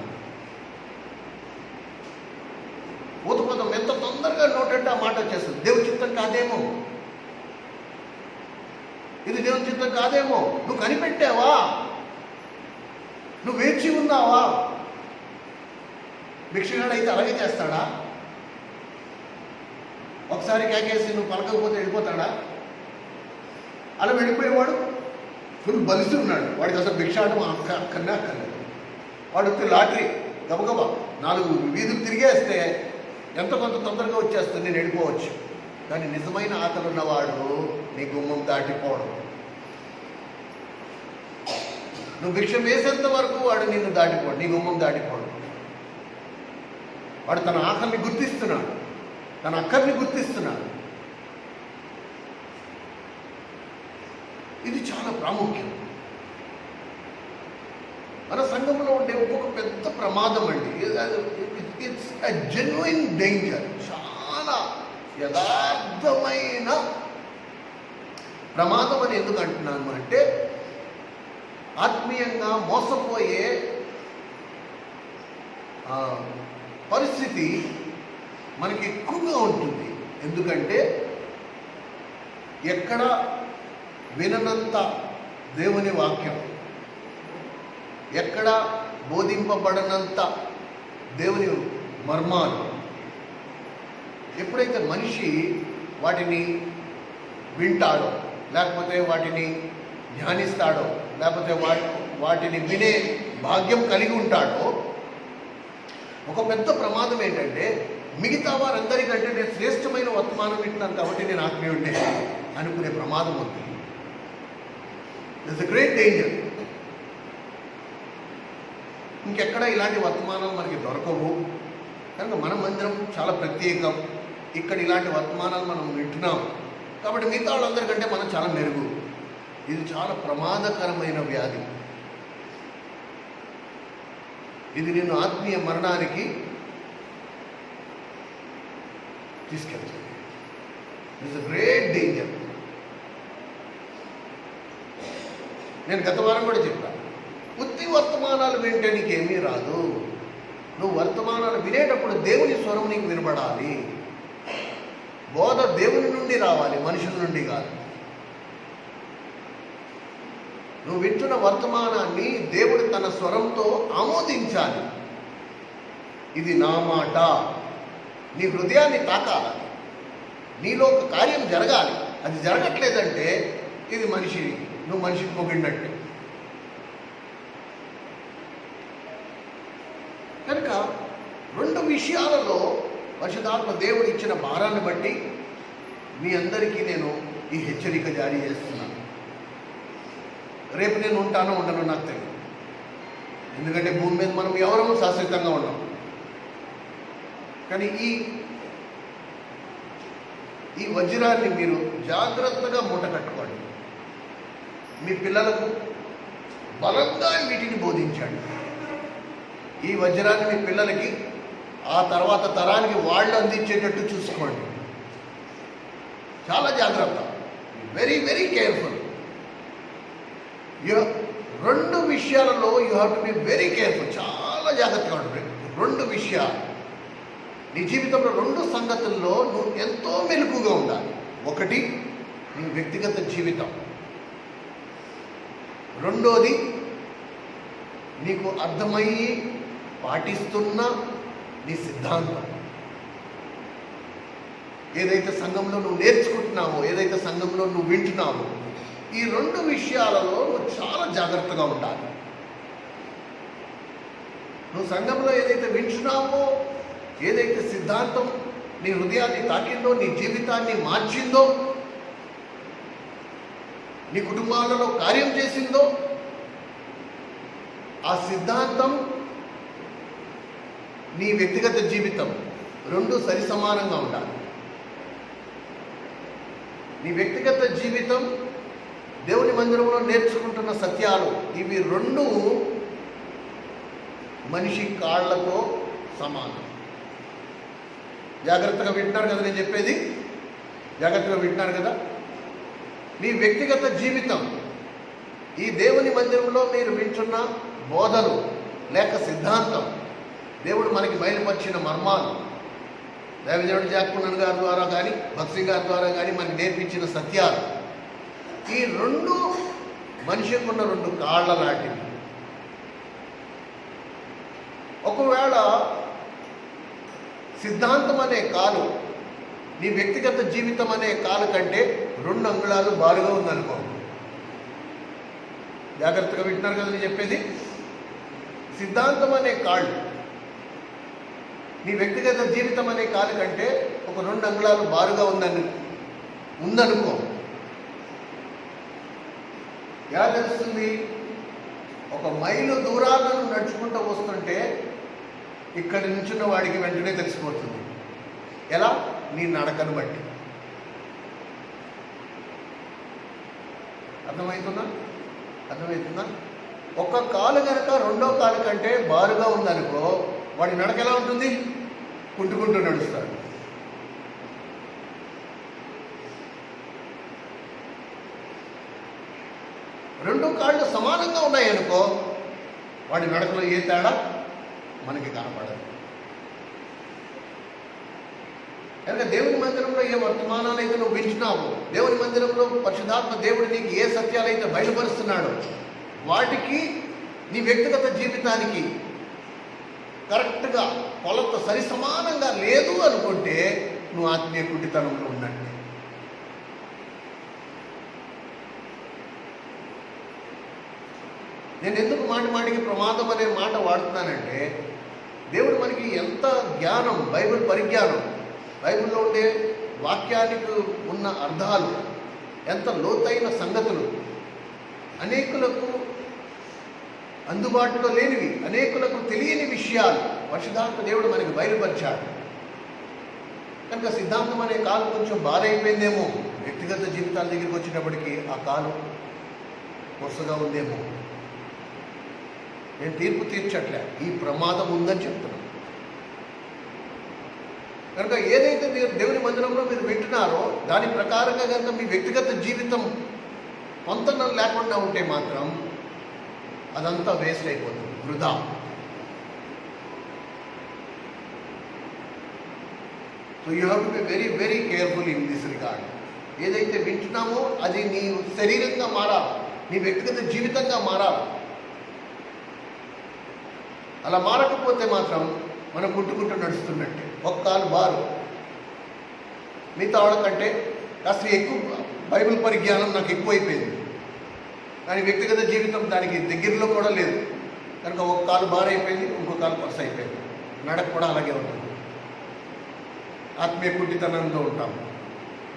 ఊతపదం ఎంత తొందరగా నోటంటే ఆ మాట వచ్చేస్తుంది. దేవుడి చిత్తం కాదేమో, ఇది దేవుని చిత్తం కాదేమో. నువ్వు కనిపెట్టావా? నువ్వు వేచి ఉన్నావా? భిక్షగాడైతే అలాగే చేస్తాడా? ఒకసారి కేకేసి నువ్వు పలకకపోతే వెళ్ళిపోతాడా? అలా వెళ్ళిపోయేవాడు ఫుల్ బలిసి ఉన్నాడు. వాడికి అసలు భిక్షాటం అక్కర్లేదు. వాడు వస్తే లాటరీ గబగబా 4 వీధులు తిరిగేస్తే ఎంత కొంత తొందరగా వచ్చేస్తుంది, నేను వెళ్ళిపోవచ్చు. కానీ నిజమైన ఆకలి ఉన్నవాడు నీ గుమ్మం దాటిపోవడం. నువ్వు భిక్ష వేసేంత వరకు వాడు నిన్ను దాటిపోడు, నీ గుమ్మం దాటిపోడు. వాడు తన ఆకలిని గుర్తిస్తున్నాడు, తన అక్కర్ని గుర్తిస్తున్నాడు. ఇది చాలా ప్రాముఖ్యం. మన సంఘంలో ఉండే ఒక్కొక్క పెద్ద ప్రమాదం అండి. It's a genuine danger. చాలా యథార్థమైన ప్రమాదం అని ఎందుకు అంటున్నాను అంటే, ఆత్మీయంగా మోసపోయే పరిస్థితి మనకి ఎక్కువగా ఉంటుంది. ఎందుకంటే ఎక్కడ విననంత దేవుని వాక్యం, ఎక్కడ బోధింపబడనంత దేవుని మర్మాలు, ఎప్పుడైతే మనిషి వాటిని వింటాడో, లేకపోతే వాటిని ధ్యానిస్తాడో, లేకపోతే వాటిని వినే భాగ్యం కలిగి ఉంటాడో, ఒక పెద్ద ప్రమాదం ఏంటంటే, మిగతా వారందరికంటే నేను శ్రేష్టమైన వర్తమానం వింటున్నాను కాబట్టి నేను ఆత్మీయుడినే అనుకునే ప్రమాదం ఉంది. It's a great danger. ఇంకెక్కడ ఇలాంటి వర్తమానాలు మనకి దొరకవు. కనుక మన మందిరం చాలా ప్రత్యేకం. ఇక్కడ ఇలాంటి వర్తమానాలు మనం వింటున్నాం కాబట్టి మిగతా వాళ్ళందరికంటే మనం చాలా మెరుగు. ఇది చాలా ప్రమాదకరమైన వ్యాధి. ఇది నిన్ను ఆత్మీయ మరణానికి తీసుకెళ్తుంది. It's a great danger. నేను గత వారం కూడా చెప్పాను, ఉత్తి వర్తమానాలు వింటే నీకేమీ రాదు. నువ్వు వర్తమానాలు వినేటప్పుడు దేవుని స్వరం నీకు వినబడాలి. బోధ దేవుని నుండి రావాలి, మనుషుల నుండి కాదు. నువ్వు వింటున్న వర్తమానాన్ని దేవుడు తన స్వరంతో ఆమోదించాలి. ఇది నా మాట, నీ హృదయాన్ని తాకాలి, నీలో ఒక కార్యం జరగాలి. అది జరగట్లేదంటే ఇది నువ్వు మనిషికి పొగిడినట్టే. కనుక రెండు విషయాలలో పరిశుద్ధాత్మ దేవుడు ఇచ్చిన భారాన్ని బట్టి మీ అందరికీ నేను ఈ హెచ్చరిక జారీ చేస్తున్నాను. రేపు నేను ఉంటానో ఉండనో నాకు తెలియదు. ఎందుకంటే భూమి మీద మనం ఎవరూ శాశ్వతంగా ఉన్నాం. కానీ ఈ వజ్రాన్ని మీరు జాగ్రత్తగా మూట కట్టుకోండి. మీ పిల్లలకు బలంగా వీటిని బోధించండి. ఈ వజ్రాన్ని మీ పిల్లలకి ఆ తర్వాత తరానికి వాళ్ళు అందించేటట్టు చూసుకోండి. చాలా జాగ్రత్త, వెరీ వెరీ కేర్ఫుల్. రెండు విషయాలలో you have to be very careful. చాలా జాగ్రత్తగా ఉంటుంది. రెండు విషయాలు నీ జీవితంలో, రెండు సంగతుల్లో నువ్వు ఎంతో మెలకుగా ఉండాలి. ఒకటి నీ వ్యక్తిగత జీవితం, రెండోది నీకు అర్థమయ్యి పాటిస్తున్న నీ సిద్ధాంతం. ఏదైతే సంఘంలో నువ్వు నేర్చుకుంటున్నావో, ఏదైతే సంఘంలో నువ్వు వింటున్నావో, ఈ రెండు విషయాలలో నువ్వు చాలా జాగ్రత్తగా ఉండాలి. నువ్వు సంఘంలో ఏదైతే వింటున్నావో, ఏదైతే సిద్ధాంతం నీ హృదయాన్ని తాకిందో, నీ జీవితాన్ని మార్చిందో, నీ కుటుంబాలలో కార్యం చేసిందో, ఆ సిద్ధాంతం నీ వ్యక్తిగత జీవితం రెండు సరి సమానంగా ఉండాలి. నీ వ్యక్తిగత జీవితం, దేవుని మందిరంలో నేర్చుకుంటున్న సత్యాలు, ఇవి రెండు మనిషి కాళ్లతో సమానం. జాగ్రత్తగా వింటున్నారు కదా నేను చెప్పేది? జాగ్రత్తగా వింటున్నారు కదా? మీ వ్యక్తిగత జీవితం, ఈ దేవుని మందిరంలో మీరు వింటున్న బోధలు లేక సిద్ధాంతం, దేవుడు మనకి బయలుపరిచిన మర్మాలు, దైవజనుడు జాక్పన్నన్ గారి ద్వారా కానీ, భక్తి గారి ద్వారా కానీ మనకి నేర్పించిన సత్యాలు, ఈ రెండు మనిషికి ఉన్న రెండు కాళ్ళ లాంటివి. ఒకవేళ సిద్ధాంతం అనే కాలు నీ వ్యక్తిగత జీవితం అనే కాలు కంటే 2 అంగుళాలు బారుగా ఉందనుకో, జాగ్రత్తగా వింటున్నారు కదా నేను చెప్పేది? సిద్ధాంతం అనే కాళ్ళు నీ వ్యక్తిగత జీవితం అనే కాలు కంటే ఒక 2 అంగుళాలు బారుగా ఉందనుకో, ఎలా తెలుస్తుంది? ఒక మైలు దూరాలను నడుచుకుంటూ వస్తుంటే ఇక్కడి నుంచున్న వాడికి వెంటనే తెలిసిపోతుంది. ఎలా? నీ నడకను బట్టి. అర్థమవుతుందా? ఒక కాలు కనుక రెండో కాలు కంటే బారుగా ఉందనుకో, వాడి నడక ఎలా ఉంటుంది? కుంటుకుంటూ నడుస్తాడు. రెండు కాళ్ళు సమానంగా ఉన్నాయనుకో, వాడి నడకలో ఏ తేడా మనకి కనపడదు. కనుక దేవుని మందిరంలో ఏ వర్తమానాలు అయితే నువ్వు వింటున్నావు, దేవుని మందిరంలో పరిశుద్ధాత్మ దేవుడు నీకు ఏ సత్యాలైతే బయలుపరుస్తున్నాడో, వాటికి నీ వ్యక్తిగత జీవితానికి కరెక్ట్గా కొలత సరి సమానంగా లేదు అనుకుంటే నువ్వు ఆత్మీయ కుంటితనంలో ఉన్నట్టే. నేను ఎందుకు మాటికి ప్రమాదం అనే మాట వాడుతున్నానంటే, దేవుడు మనకి ఎంత జ్ఞానం, బైబిల్ పరిజ్ఞానం, బైబిల్లో ఉండే వాక్యానికి ఉన్న అర్థాలు, ఎంత లోతైన సంగతులు, అనేకులకు అందుబాటులో లేనివి, అనేకులకు తెలియని విషయాలు పరిశుద్ధాత్మ దేవుడు మనకి బయలుపరిచాడు. కనుక సిద్ధాంతం అనే కాలు కొంచెం బారైపోయిందేమో, వ్యక్తిగత జీవితాల దగ్గరికి వచ్చినప్పటికీ ఆ కాలు కొరసగా ఉందేమో. నేను తీర్పు తీర్చట్లే, ఈ ప్రమాదం ఉందని చెప్తున్నాను. కనుక ఏదైతే మీరు దేవుని మందిరంలో మీరు వింటున్నారో దాని ప్రకారంగా కనుక మీ వ్యక్తిగత జీవితం పొంతనం లేకుండా ఉంటే మాత్రం అదంతా వేస్ట్ అయిపోతుంది, వృధా. So you have to be very very careful in this regard. ఏదైతే వింటున్నామో అది నీ శరీరంగా మారాలి, నీ వ్యక్తిగత జీవితంగా మారాలి. అలా మారకపోతే మాత్రం మనం గుట్టుకుంటూ నడుస్తున్నట్టే. ఒక కాలు బారు, మిగతా వాళ్ళకంటే కాస్త ఎక్కువ బైబిల్ పరిజ్ఞానం నాకు ఎక్కువైపోయింది, కానీ వ్యక్తిగత జీవితం దానికి దగ్గరలో కూడా లేదు. కనుక ఒక కాలు బారు అయిపోయింది, ఇంకో కాలు పర్స్ అయిపోయింది. నడక కూడా అలాగే ఉంటుంది. ఆత్మీయ కుంటితనంలో ఉంటాము,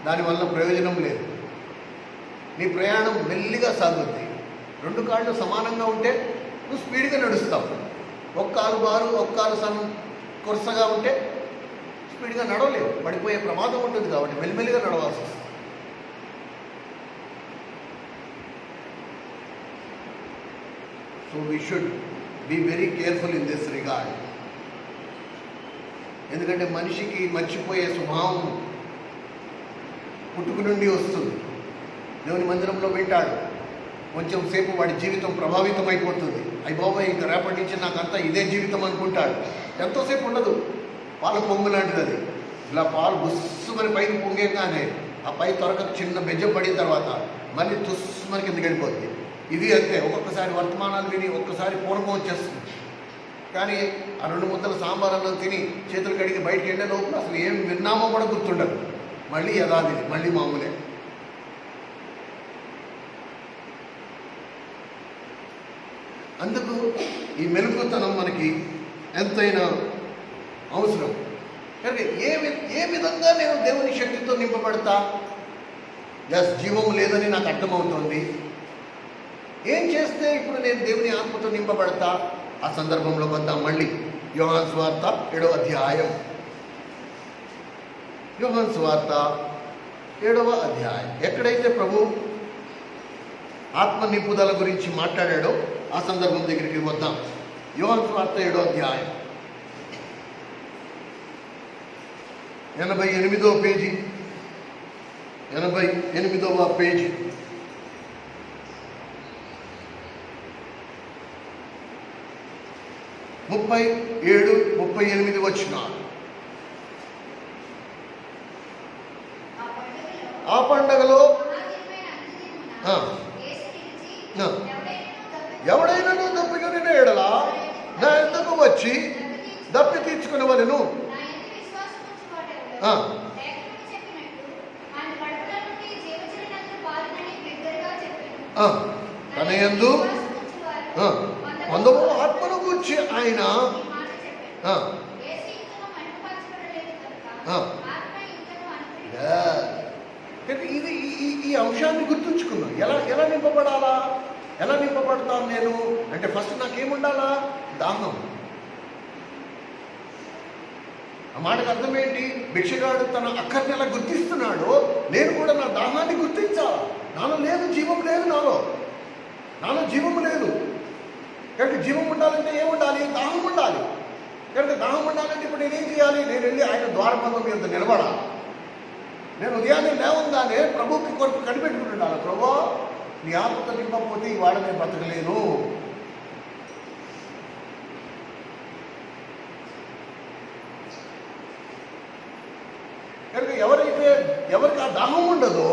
దానివల్ల ప్రయోజనం లేదు. నీ ప్రయాణం మెల్లిగా సాగుద్ది. 2 కాళ్ళు సమానంగా ఉంటే నువ్వు స్పీడ్గా నడుస్తావు. ఒక కాలు బారు, ఒక కాలు కొరసగా ఉంటే స్పీడ్గా నడవలేవు, పడిపోయే ప్రమాదం ఉంటుంది. కాబట్టి మెల్లిమెల్లిగా నడవాల్సి వస్తుంది. So we should be very careful in this regard. ఎందుకంటే మనిషికి మర్చిపోయే స్వభావం పుట్టుక నుండి వస్తుంది. దేవుని మందిరంలో వింటాడు, కొంచెం సేపు వాడి జీవితం ప్రభావితం అయిపోతుంది. అయ్య బాబాయ్, ఇంకా రేపటి నుంచి నాకంతా ఇదే జీవితం అనుకుంటాడు. ఎంతోసేపు ఉండదు, పాల పొంగు లాంటిది అది. ఇలా పాలు బుస్సుమని పైకి పొంగేగానే ఆ పై త్వరగా చిన్న బెజ్జం పడిన తర్వాత మళ్ళీ తుస్సుమని కిందకి వెళ్ళిపోతుంది. ఇది అంతే, ఒక్కొక్కసారి వర్తమానాలు విని ఒక్కసారి పూర్వం వచ్చేస్తుంది. కానీ ఆ 2 ముద్దల సాంబార్లో తిని చేతులు కడిగి బయటికి వెళ్ళే లోపల అసలు ఏం విన్నామో కూడా గుర్తుండదు. మళ్ళీ యథావిధి, మళ్ళీ మామూలే. అందుకు ఈ మెలకుతనం మనకి ఎంతైనా అవసరం. కనుక ఏ విధంగా నేను దేవుని శక్తితో నింపబడతా? జీవము లేదని నాకు అర్థమవుతోంది. ఏం చేస్తే ఇప్పుడు నేను దేవుని ఆత్మతో నింపబడతా? ఆ సందర్భంలో వద్దాం మళ్ళీ. యోహాను సువార్త 7వ అధ్యాయం. యోహాను సువార్త 7వ అధ్యాయం. ఎక్కడైతే ప్రభు ఆత్మ నింపుదల గురించి మాట్లాడాడో ఆ సందర్భం దగ్గరికి వద్దాం. యోహాను సువార్త 7వ అధ్యాయం 88వ పేజీ. 88వ పేజీ. 37, 38 వచనాలు. ఆ పండగలో ఎవడైనా దప్పికొని ఎడలా నా ఎందుకు వచ్చి దప్పి తీర్చుకునేవాళ్ళను. తన యందు పొందబో ఆత్మను గూర్చి ఆయన ఇది ఈ అంశాన్ని గుర్తుంచుకున్నాం. ఎలా నింపబడాలా, ఎలా నింపబడతాను నేను అంటే ఫస్ట్ నాకేముండాలా? దాహం. ఆ మాటకు అర్థం ఏంటి? భిక్షగాడు తన అక్కర్ని ఎలా గుర్తిస్తున్నాడో నేను కూడా నా దాహాన్ని గుర్తించాలా. నాలో లేదు, జీవం లేదు, నాలో జీవము లేదు. కనుక జీవం ఉండాలంటే ఏముండాలి? దాహం ఉండాలి. కనుక దాహం ఉండాలంటే ఇప్పుడు నేనేం చేయాలి? నేను వెళ్ళి ఆయన ద్వారబంధం మీద నిలబడాలి. నేను ఉదయాన్నే లేవంగానే ప్రభుకి కొరకు కనిపెట్టుకుని ఉండాలి. ప్రభు, నీ ఆత్మతో నింపకపోతే ఇవాళ నేను బ్రతకలేను. కనుక ఎవరికి ఆ దాహం ఉండదో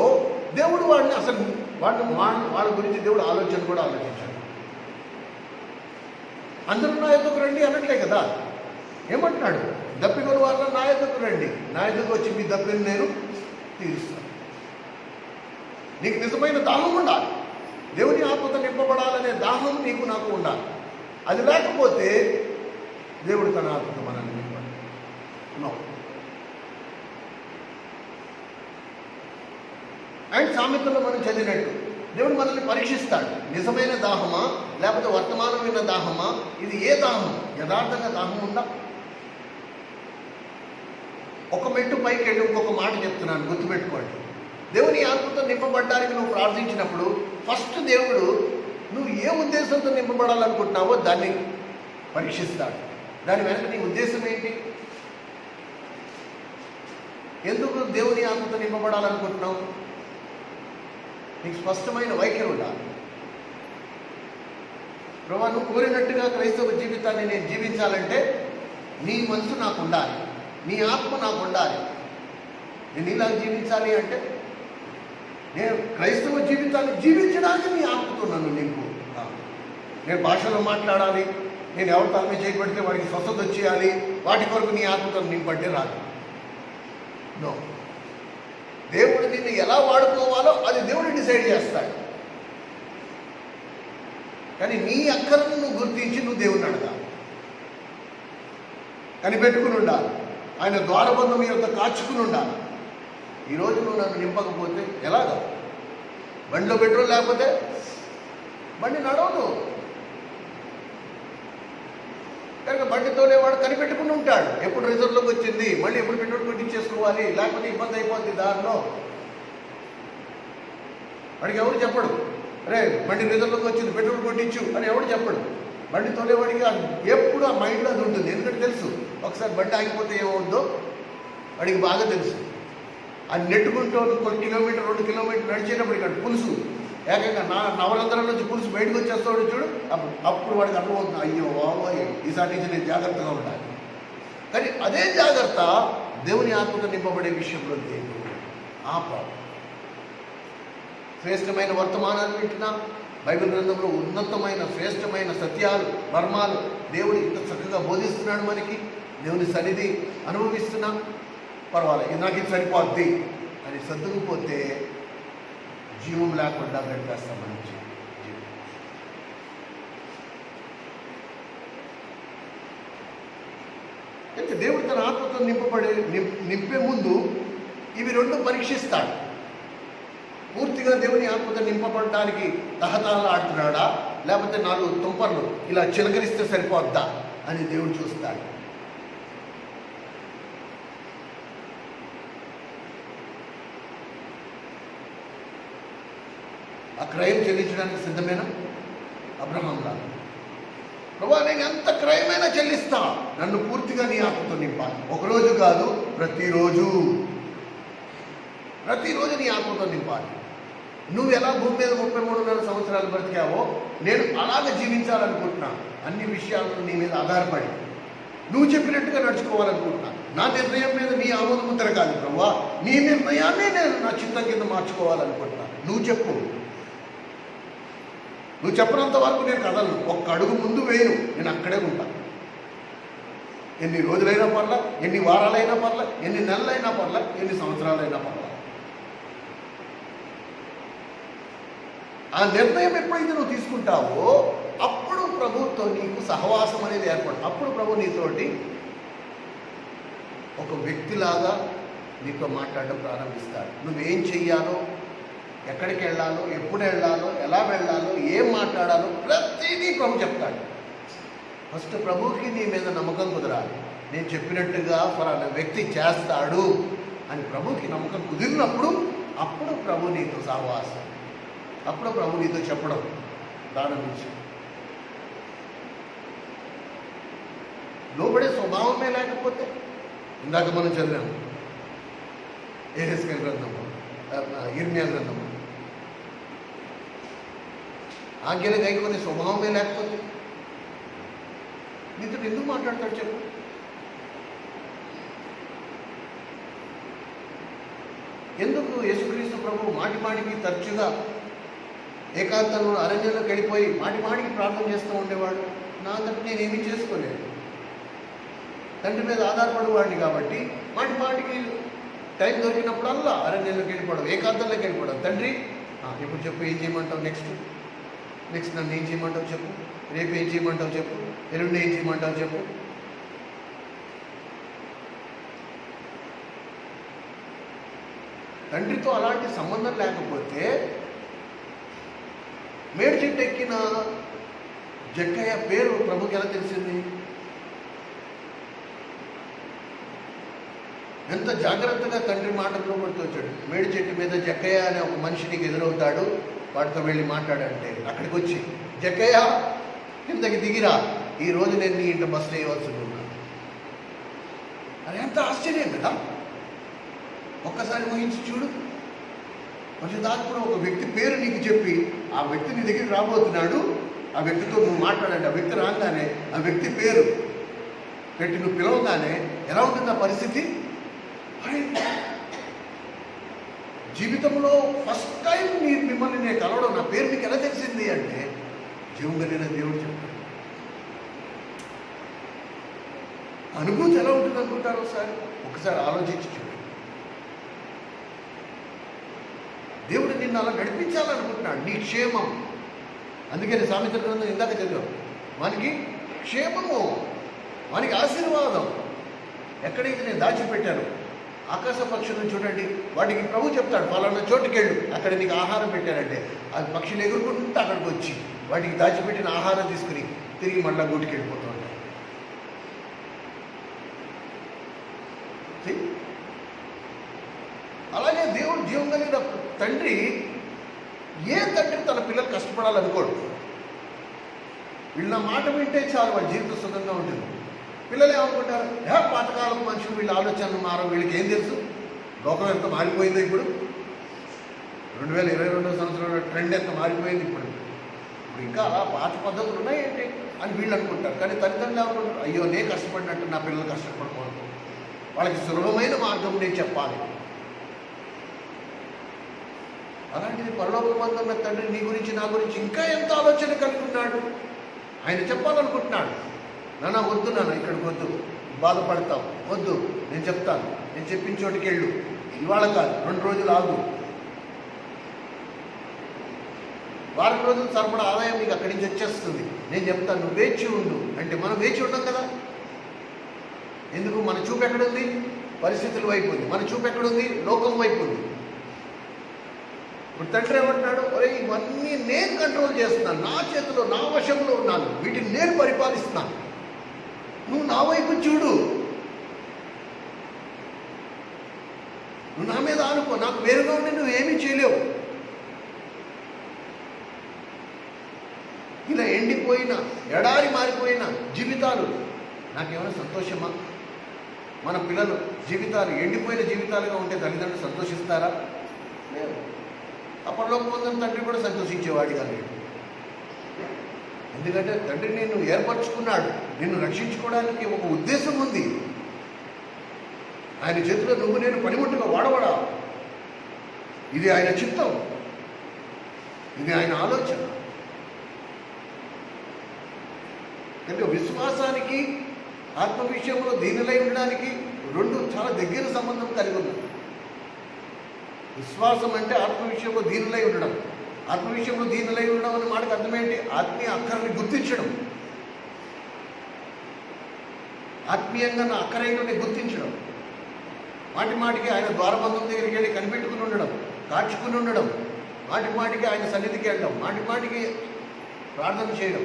దేవుడు వాడిని అసలు వాళ్ళ గురించి దేవుడు ఆలోచన కూడా ఆలోచించాడు. అందరూ నా ఎద్దుకు రండి అనట్లే కదా. ఏమంటున్నాడు? దప్పికొని వాళ్ళ నా ఎద్దుకు రండి, నా ఎద్దుకు వచ్చి మీ దప్పిని నేను తీరుస్తాను. నీకు నిజమైన దాహం ఉండాలి. దేవుని ఆత్మతో నింపబడాలనే దాహం నీకు నాకు ఉండాలి. అది లేకపోతే దేవుడు తన ఆత్మతో మనల్ని నింపాడు. అండ్ సామెతలో మనం చదివినట్టు దేవుడు మనల్ని పరీక్షిస్తాడు. నిజమైన దాహమా లేకపోతే వర్తమానమైన దాహమా? ఇది ఏ దాహం? యథార్థంగా దాహం ఉందా? ఒక మెట్టు పైకి వెళ్ళి ఇంకొక మాట చెప్తున్నాను, గుర్తుపెట్టుకోండి. దేవుని ఆత్మతో నింపబడడానికి నువ్వు ప్రార్థించినప్పుడు ఫస్ట్ దేవుడు నువ్వు ఏ ఉద్దేశంతో నింపబడాలనుకుంటున్నావో దాన్ని పరీక్షిస్తాడు. దాని వెనక నీ ఉద్దేశం ఏంటి? ఎందుకు దేవుని ఆత్మతో నింపబడాలనుకుంటున్నావు? నీకు స్పష్టమైన వైఖరి ఉండాలి. ప్రభా, నువ్వు కోరినట్టుగా క్రైస్తవ జీవితాన్ని నేను జీవించాలంటే నీ మనసు నాకు ఉండాలి, నీ ఆత్మ నాకు ఉండాలి. నేను ఇలా జీవించాలి అంటే నేను క్రైస్తవ జీవితాన్ని జీవించడానికి నీ ఆత్మతో నన్ను నింపు. నేను భాషలో మాట్లాడాలి, నేను ఎవరి తలమే చేయబడితే వాడికి స్వస్థత వచ్చేయాలి, వాటి కొరకు నీ ఆత్మతో నింపంటే రాదు. నో, దేవుడు నిన్ను ఎలా వాడుకోవాలో అది దేవుడు డిసైడ్ చేస్తాడు. కానీ నీ అక్కర్ను నువ్వు గుర్తించి నువ్వు దేవుడిని అడగాలి, కనిపెట్టుకుని ఉండాలి, ఆయన ద్వారబంధం యొక్క కాచుకుని ఉండాలి. ఈరోజు నువ్వు నన్ను నింపకపోతే ఎలాగా? బండిలో పెట్రోల్ లేకపోతే బండి నడవదు. కనుక బండితోనే వాడు కనిపెట్టుకుని ఉంటాడు. ఎప్పుడు రిజర్వ్లోకి వచ్చింది, మళ్ళీ ఎప్పుడు పెట్రోల్ కొట్టించేసుకోవాలి, లేకపోతే ఇబ్బంది అయిపోద్ది దారిలో. వాడికి ఎవరు చెప్పడు, అరే బండి రిజర్వ్లోకి వచ్చింది పెట్రోల్ కొట్టించు అని ఎవడు చెప్పడు. బండితోనే వాడికి ఎప్పుడు ఆ మైండ్లో అది ఉంటుంది. ఎందుకంటే తెలుసు ఒకసారి బండి ఆగిపోతే ఏమవుద్దో వాడికి బాగా తెలుసు. అది నెట్టుకుంటూ కొన్ని కిలోమీటర్ 2 కిలోమీటర్లు నడిచేటప్పుడు ఇక్కడ పులుసు ఏకంగా నవరంధ్రం నుంచి పులుసు బయటకు వచ్చేస్తాడు చూడు, అప్పుడు వాడికి అర్థమవుతుంది, అయ్యో బాబోయ్ ఈసారి నుంచి నేను జాగ్రత్తగా ఉండాలి. కానీ అదే జాగ్రత్త దేవుని ఆత్మతో నింపబడే విషయంలో లేదు. శ్రేష్టమైన వర్తమానాలు వింటున్నా, బైబిల్ గ్రంథంలో ఉన్నతమైన శ్రేష్టమైన సత్యాలు మర్మాలు దేవుడు ఇంత చక్కగా బోధిస్తున్నాడు మనకి. దేవుని సన్నిధి అనుభవిస్తున్నా, పర్వాలేదు నాకు ఇది సరిపోద్ది అని సర్దుకుపోతే జీవం లేకుండా గడిపేస్తాం మన జీవం. అయితే దేవుడు తన ఆత్మతో నింపే ముందు ఇవి 2 పరీక్షిస్తాడు. పూర్తిగా దేవుని ఆత్మతో నింపబడటానికి తహతహలు ఆడుతున్నాడా, లేకపోతే 4 తుంపర్లు ఇలా చిలకరిస్తే సరిపోద్దా అని దేవుడు చూస్తాడు. ఆ క్రయం చెల్లించడానికి సిద్ధమేనా? అబ్రహాం లాగా, ప్రభా నేను ఎంత క్రయమైనా చెల్లిస్తా, నన్ను పూర్తిగా నీ ఆత్మతో నింపాలి. ఒకరోజు కాదు, ప్రతిరోజు నీ ఆత్మతో నింపాలి. నువ్వు ఎలా భూమి మీద 33.5 సంవత్సరాలు బ్రతికావో నేను అలాగే జీవించాలనుకుంటున్నాను. అన్ని విషయాలను నీ మీద ఆధారపడి నువ్వు చెప్పినట్టుగా నడుచుకోవాలనుకుంటున్నా. నా నిర్ణయం మీద నీ ఆమోదముద్ర కాదు ప్రభువా, నీ నిర్ణయాన్ని నేను నా చిత్తం కింద మార్చుకోవాలనుకుంటున్నా. నువ్వు చెప్పు, నువ్వు చెప్పినంత వరకు నేను కదలను. ఒక్క అడుగు ముందు వేయను, నేను అక్కడే ఉంటాను. ఎన్ని రోజులైనా పర్లా, ఎన్ని వారాలైనా పర్లా, ఎన్ని నెలలైనా పర్లా, ఎన్ని సంవత్సరాలైనా పర్లా. ఆ నిర్ణయం ఎప్పుడైతే నువ్వు తీసుకుంటావో అప్పుడు ప్రభుతో నీకు సహవాసం అనేది ఏర్పడు. అప్పుడు ప్రభు నీతోటి ఒక వ్యక్తిలాగా నీతో మాట్లాడడం ప్రారంభిస్తాడు. నువ్వేం చెయ్యాలో, ఎక్కడికి వెళ్ళాలో, ఎప్పుడు వెళ్ళాలో, ఎలా వెళ్ళాలో, ఏం మాట్లాడాలో ప్రతిదీ ప్రభు చెప్తాడు. ఫస్ట్ ప్రభువుకి నీ మీద నమ్మకం కుదరాలి. నేను చెప్పినట్టుగా ఫలానా వ్యక్తి చేస్తాడు అని ప్రభువుకి నమ్మకం కుదిరినప్పుడు అప్పుడు ప్రభు నీతో సహవాసం, అప్పుడు ప్రభు నీతో చెప్పడం ప్రారంభించి. లోబడే స్వభావమే లేకపోతే, ఇందాక మనం చదివాము యెహెజ్కేలు గ్రంథము, ఇర్మియా గ్రంథము, ఆజ్ఞలు గైకొనే స్వభావమే లేకపోతే నీతో ఎందుకు మాట్లాడతాడు చెప్పు? ఎందుకు యేసుక్రీస్తు ప్రభు మాటి మాటికి తరచుగా ఏకాంతంలో అరణ్యంలోకి వెళ్ళిపోయి మాటి మాటికి ప్రార్థన చేస్తూ ఉండేవాడు? నా అంతటి నేనేమీ చేసుకోలేదు, తండ్రి మీద ఆధారపడేవాడిని కాబట్టి మాటి మాటికి టైం దొరికినప్పుడల్లా అరణ్యంలోకి వెళ్ళిపోవడం, ఏకాంతంలోకి వెళ్ళిపోవడం. తండ్రి ఇప్పుడు చెప్పు, ఏం చేయమంటావు, నెక్స్ట్ నన్ను ఏం చేయమంటావు చెప్పు, రేపు ఏం చేయమంటావు చెప్పు, ఎల్లుండి ఏం చేయమంటావు చెప్పు. తండ్రితో అలాంటి సంబంధం లేకపోతే మేడి చెట్టు ఎక్కిన జక్కయ్య పేరు ప్రభుకి ఎలా తెలిసింది? ఎంత జాగ్రత్తగా తండ్రి మాటల్లో పడుతూ వచ్చాడు. మేడి చెట్టు మీద జక్కయ్య అనే ఒక మనిషి నీకు ఎదురవుతాడు, వాడితో వెళ్ళి మాట్లాడంటే అక్కడికి వచ్చి, జక్కయ్య కిందకి దిగిరా, ఈరోజు నేను నీ ఇంటి బస్సు వేయవలసి ఉన్నాను. అది ఎంత ఆశ్చర్యం కదా! ఒక్కసారి ఊహించి చూడు. కొంచెం దాకా ఒక వ్యక్తి పేరు నీకు చెప్పి ఆ వ్యక్తి నీ దగ్గరికి రాబోతున్నాడు, ఆ వ్యక్తితో నువ్వు మాట్లాడండి. ఆ వ్యక్తి రాగానే ఆ వ్యక్తి పేరు పెట్టి నువ్వు పిలవగానే ఎలా ఉంటుంది ఆ పరిస్థితి? జీవితంలో ఫస్ట్ టైం మిమ్మల్ని నేను కలవడం, నా పేరు మీకు ఎలా తెలిసింది అంటే జీవం కలిగిన దేవుడు చెప్పాడు. అనుభూతి ఎలా ఉంటుంది అనుకుంటారు? ఒకసారి ఆలోచించి చూడండి. దేవుడు నిన్ను అలా నడిపించాలనుకుంటున్నాడు, నీ క్షేమం. అందుకని సామెతల గ్రంథం ఇందాక చదివాం, మనకి క్షేమము, మనకి ఆశీర్వాదం ఎక్కడైతే నేను దాచిపెట్టాను. ఆకాశ పక్షులను చూడండి, వాటికి ప్రభు చెప్తాడు ఫలానా చోటుకెళ్ళు, అక్కడ నీకు ఆహారం పెట్టారంటే అది పక్షులు ఎగురుకుంటూ అక్కడికి వచ్చి వాటికి దాచిపెట్టిన ఆహారం తీసుకుని తిరిగి మళ్ళా గూటికి వెళ్ళిపోతూ ఉంటాయి. అలాగే దేవుడు జీవం కలిగిన తండ్రి, ఏ తండ్రి తన పిల్లలు కష్టపడాలనుకోడు. వీళ్ళ మాట వింటే చాలు వాళ్ళ జీవితం సుఖంగా ఉంటుంది. పిల్లలు ఏమనుకుంటారు? పాతకాలం మనుషులు, వీళ్ళ ఆలోచనలు మారో, వీళ్ళకి ఏం తెలుసు, లోకం ఎంత మారిపోయిందో ఇప్పుడు. 2022 సంవత్సరంలో ట్రెండ్ ఎంత మారిపోయింది ఇప్పుడు ఇంకా పాత పద్ధతులు ఉన్నాయేంటి అని వీళ్ళు అనుకుంటారు. కానీ తల్లిదండ్రులు ఏమనుకుంటారు? అయ్యో, నేను కష్టపడినట్టు నా పిల్లలు కష్టపడకూడదు, వాళ్ళకి సులభమైన మార్గం నేను చెప్పాలి. అలాంటిది పరలోకమందున్న తండ్రి నీ గురించి, నా గురించి ఇంకా ఎంత ఆలోచన కలిగి ఉన్నాడు. ఆయన చెప్పాలనుకుంటున్నాడు, నాన్న వద్దు, నాన్న ఇక్కడికి వద్దు, బాధపడతావు, వద్దు, నేను చెప్తాను, నేను చెప్పిన చోటుకి వెళ్ళు, ఇవాళ కాదు 2 రోజులు ఆగు, వారం రోజులు సరిపడా ఆదాయం నీకు అక్కడి నుంచి వచ్చేస్తుంది, నేను చెప్తాను, నువ్వు వేచి ఉండు అంటే మనం వేచి ఉండం కదా. ఎందుకు? మన చూపు ఎక్కడుంది? పరిస్థితుల వైపు ఉంది. మన చూపు ఎక్కడుంది? లోకం వైపు ఉంది. ఇప్పుడు తండ్రి ఏమంటున్నాడు? ఒరే, ఇవన్నీ నేను కంట్రోల్ చేస్తున్నాను, నా చేతిలో, నా వశంలో ఉన్నాను, వీటిని నేను పరిపాలిస్తున్నాను, నువ్వు నా వైపు చూడు, నువ్వు నా మీద ఆనుకో, నాకు వేరుగా ఉండి నువ్వేమీ చేయలేవు. ఇలా ఎండిపోయిన, ఎడారి మారిపోయిన జీవితాలు నాకేమైనా సంతోషమా? మన పిల్లలు జీవితాలు ఎండిపోయిన జీవితాలుగా ఉంటే తల్లిదండ్రులు సంతోషిస్తారా? లేదు. అప్పటిలోకి తండ్రి కూడా సంతోషించేవాడిగా లేడు. ఎందుకంటే తండ్రి నిన్ను ఏర్పరచుకున్నాడు, నిన్ను రక్షించుకోవడానికి ఒక ఉద్దేశం ఉంది. ఆయన చేతిలో నువ్వు నేను పనిముట్టుగా వాడబడా. ఇది ఆయన చిత్తం, ఇది ఆయన ఆలోచన. కనుక విశ్వాసానికి, ఆత్మ విషయంలో దీనిలై ఉండడానికి 2 చాలా దగ్గర సంబంధం కలిగి ఉన్నాయి. విశ్వాసం అంటే ఆత్మ విషయంలో దీనిలై ఉండడం. ఆత్మ విషయంలో దీనిలై ఉండడం అనే మాటకు అర్థమేంటి? ఆత్మీయ అక్కరని గుర్తించడం, ఆత్మీయంగా నా అక్కరైనని గుర్తించడం. మాటి మాటికి ఆయన ద్వారబంధం దగ్గరికి వెళ్ళి కనిపెట్టుకుని ఉండడం, కాచుకుని ఉండడం, మాటి మాటికి ఆయన సన్నిధికి వెళ్ళడం, మాటి మాటికి ప్రార్థన చేయడం.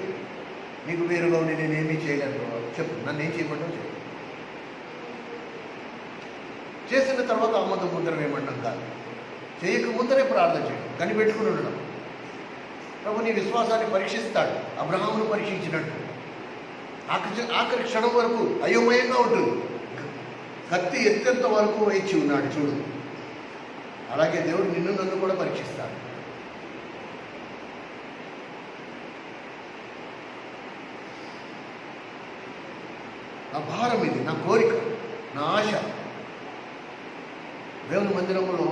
నీకు వేరుగా ఉండి నేనేమీ చేయలేను, చెప్పు, నన్ను ఏం చేయమంటావు చెప్పు. చేసిన తర్వాత ఆమోదం ముద్ర వేయమంటాం కాదు, చేయక ముందరే ప్రార్థన చేయడం, కనిపెట్టుకుని ఉండడం. ప్రభు నీ విశ్వాసాన్ని పరీక్షిస్తాడు, అబ్రహామును పరీక్షించినట్టు. ఆఖరి క్షణం వరకు అయోమయంగా ఉంటుంది, కత్తి ఎత్తేంత వరకు వేచి ఉన్నాడు చూడు. అలాగే దేవుడు నిన్ను నన్ను కూడా పరీక్షిస్తాడు. నా భారం ఇది, నా కోరిక, నా ఆశ. దేవుని మందిరంలో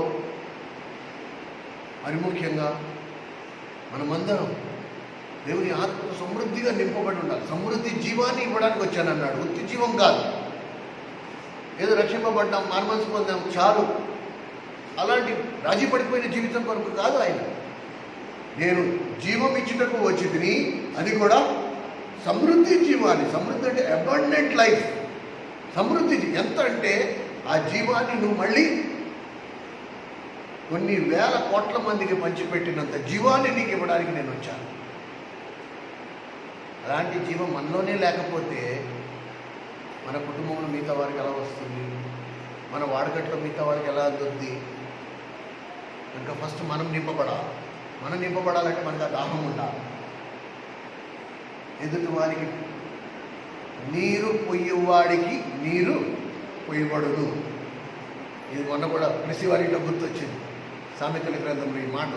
మరి ముఖ్యంగా మనమందరం దేవుని ఆత్మ సమృద్ధిగా నింపబడి ఉండాలి. సమృద్ధి జీవాన్ని ఇవ్వడానికి వచ్చానన్నాడు, ఉత్తి జీవం కాదు. ఏదో రక్షింపబడ్డాం, మార్మన్స్ పొందాం చాలు, అలాంటి రాజీ పడిపోయిన జీవితం కొరకు కాదు ఆయన. నేను జీవం ఇచ్చుటకు వచ్చి తిని, అది కూడా సమృద్ధి జీవాన్ని. సమృద్ధి అంటే అబండెంట్ లైఫ్. సమృద్ధి ఎంత అంటే ఆ జీవాన్ని నువ్వు మళ్ళీ కొన్ని వేల కోట్ల మందికి పంచిపెట్టినంత జీవాన్ని నీకు ఇవ్వడానికి నేను వచ్చాను. అలాంటి జీవం మనలోనే లేకపోతే మన కుటుంబంలో మిగతా వారికి ఎలా వస్తుంది, మన వాడకట్లో మిగతా వారికి ఎలా అందుద్ది? ఇంకా ఫస్ట్ మనం నింపబడాలి. మనం నింపబడాలంటే మనకు ఆ దాహం ఉండాలి. ఎదుటి వారికి నీరు పొయ్యేవాడికి నీరు పొయ్యబడును. ఇది మొన్న కూడా కృషి వారిలో గుర్తొచ్చింది, సామెతల గ్రంథంలో ఈ మాట.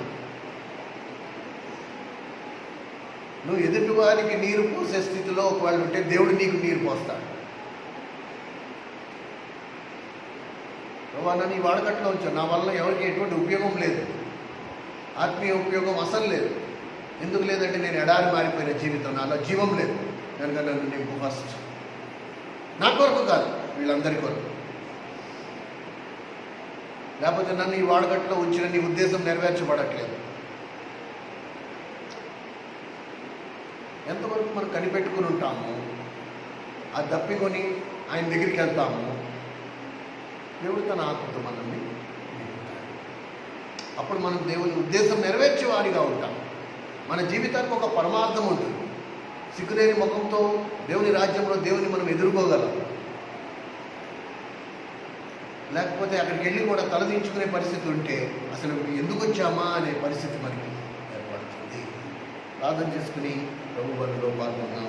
నువ్వు ఎదుటి వారికి నీరు పోసే స్థితిలో ఒకవేళ ఉంటే దేవుడు నీకు నీరు పోస్తాడు. ప్రభా నీ వాడకట్లో ఉంచాను, నా వల్ల ఎవరికి ఎటువంటి ఉపయోగం లేదు, ఆత్మీయ ఉపయోగం అసలు లేదు. ఎందుకు లేదంటే నేను ఎడారి మారిపోయిన జీవితం, నాలో జీవం లేదు కనుక నన్ను నింపు ఫస్ట్. నా కొరకు కాదు, వీళ్ళందరి కొరకు. లేకపోతే నన్ను ఈ వాడకట్లో ఉంచిన నీ ఉద్దేశం నెరవేర్చబడట్లేదు. ఎంతవరకు మనం కనిపెట్టుకుని ఉంటాము, ఆ దప్పికొని ఆయన దగ్గరికి వెళ్తాము, దేవుడు తన ఆత్మతో మనల్ని నింపుతాడు. అప్పుడు మనం దేవుని ఉద్దేశం నెరవేర్చే వారిగా ఉంటాం. మన జీవితానికి ఒక పరమార్థం ఉంటుంది. సిగ్గులేని ముఖంతో దేవుని రాజ్యంలో దేవుని మనం ఎదుర్కోగలం. లేకపోతే అక్కడికి వెళ్ళి కూడా తలదించుకునే పరిస్థితి ఉంటే అసలు ఎందుకు వచ్చామా అనే పరిస్థితి మనకి ఏర్పడుతుంది. ప్రార్థన చేసుకుని ప్రభు బలిలో పాల్గొన్నాం.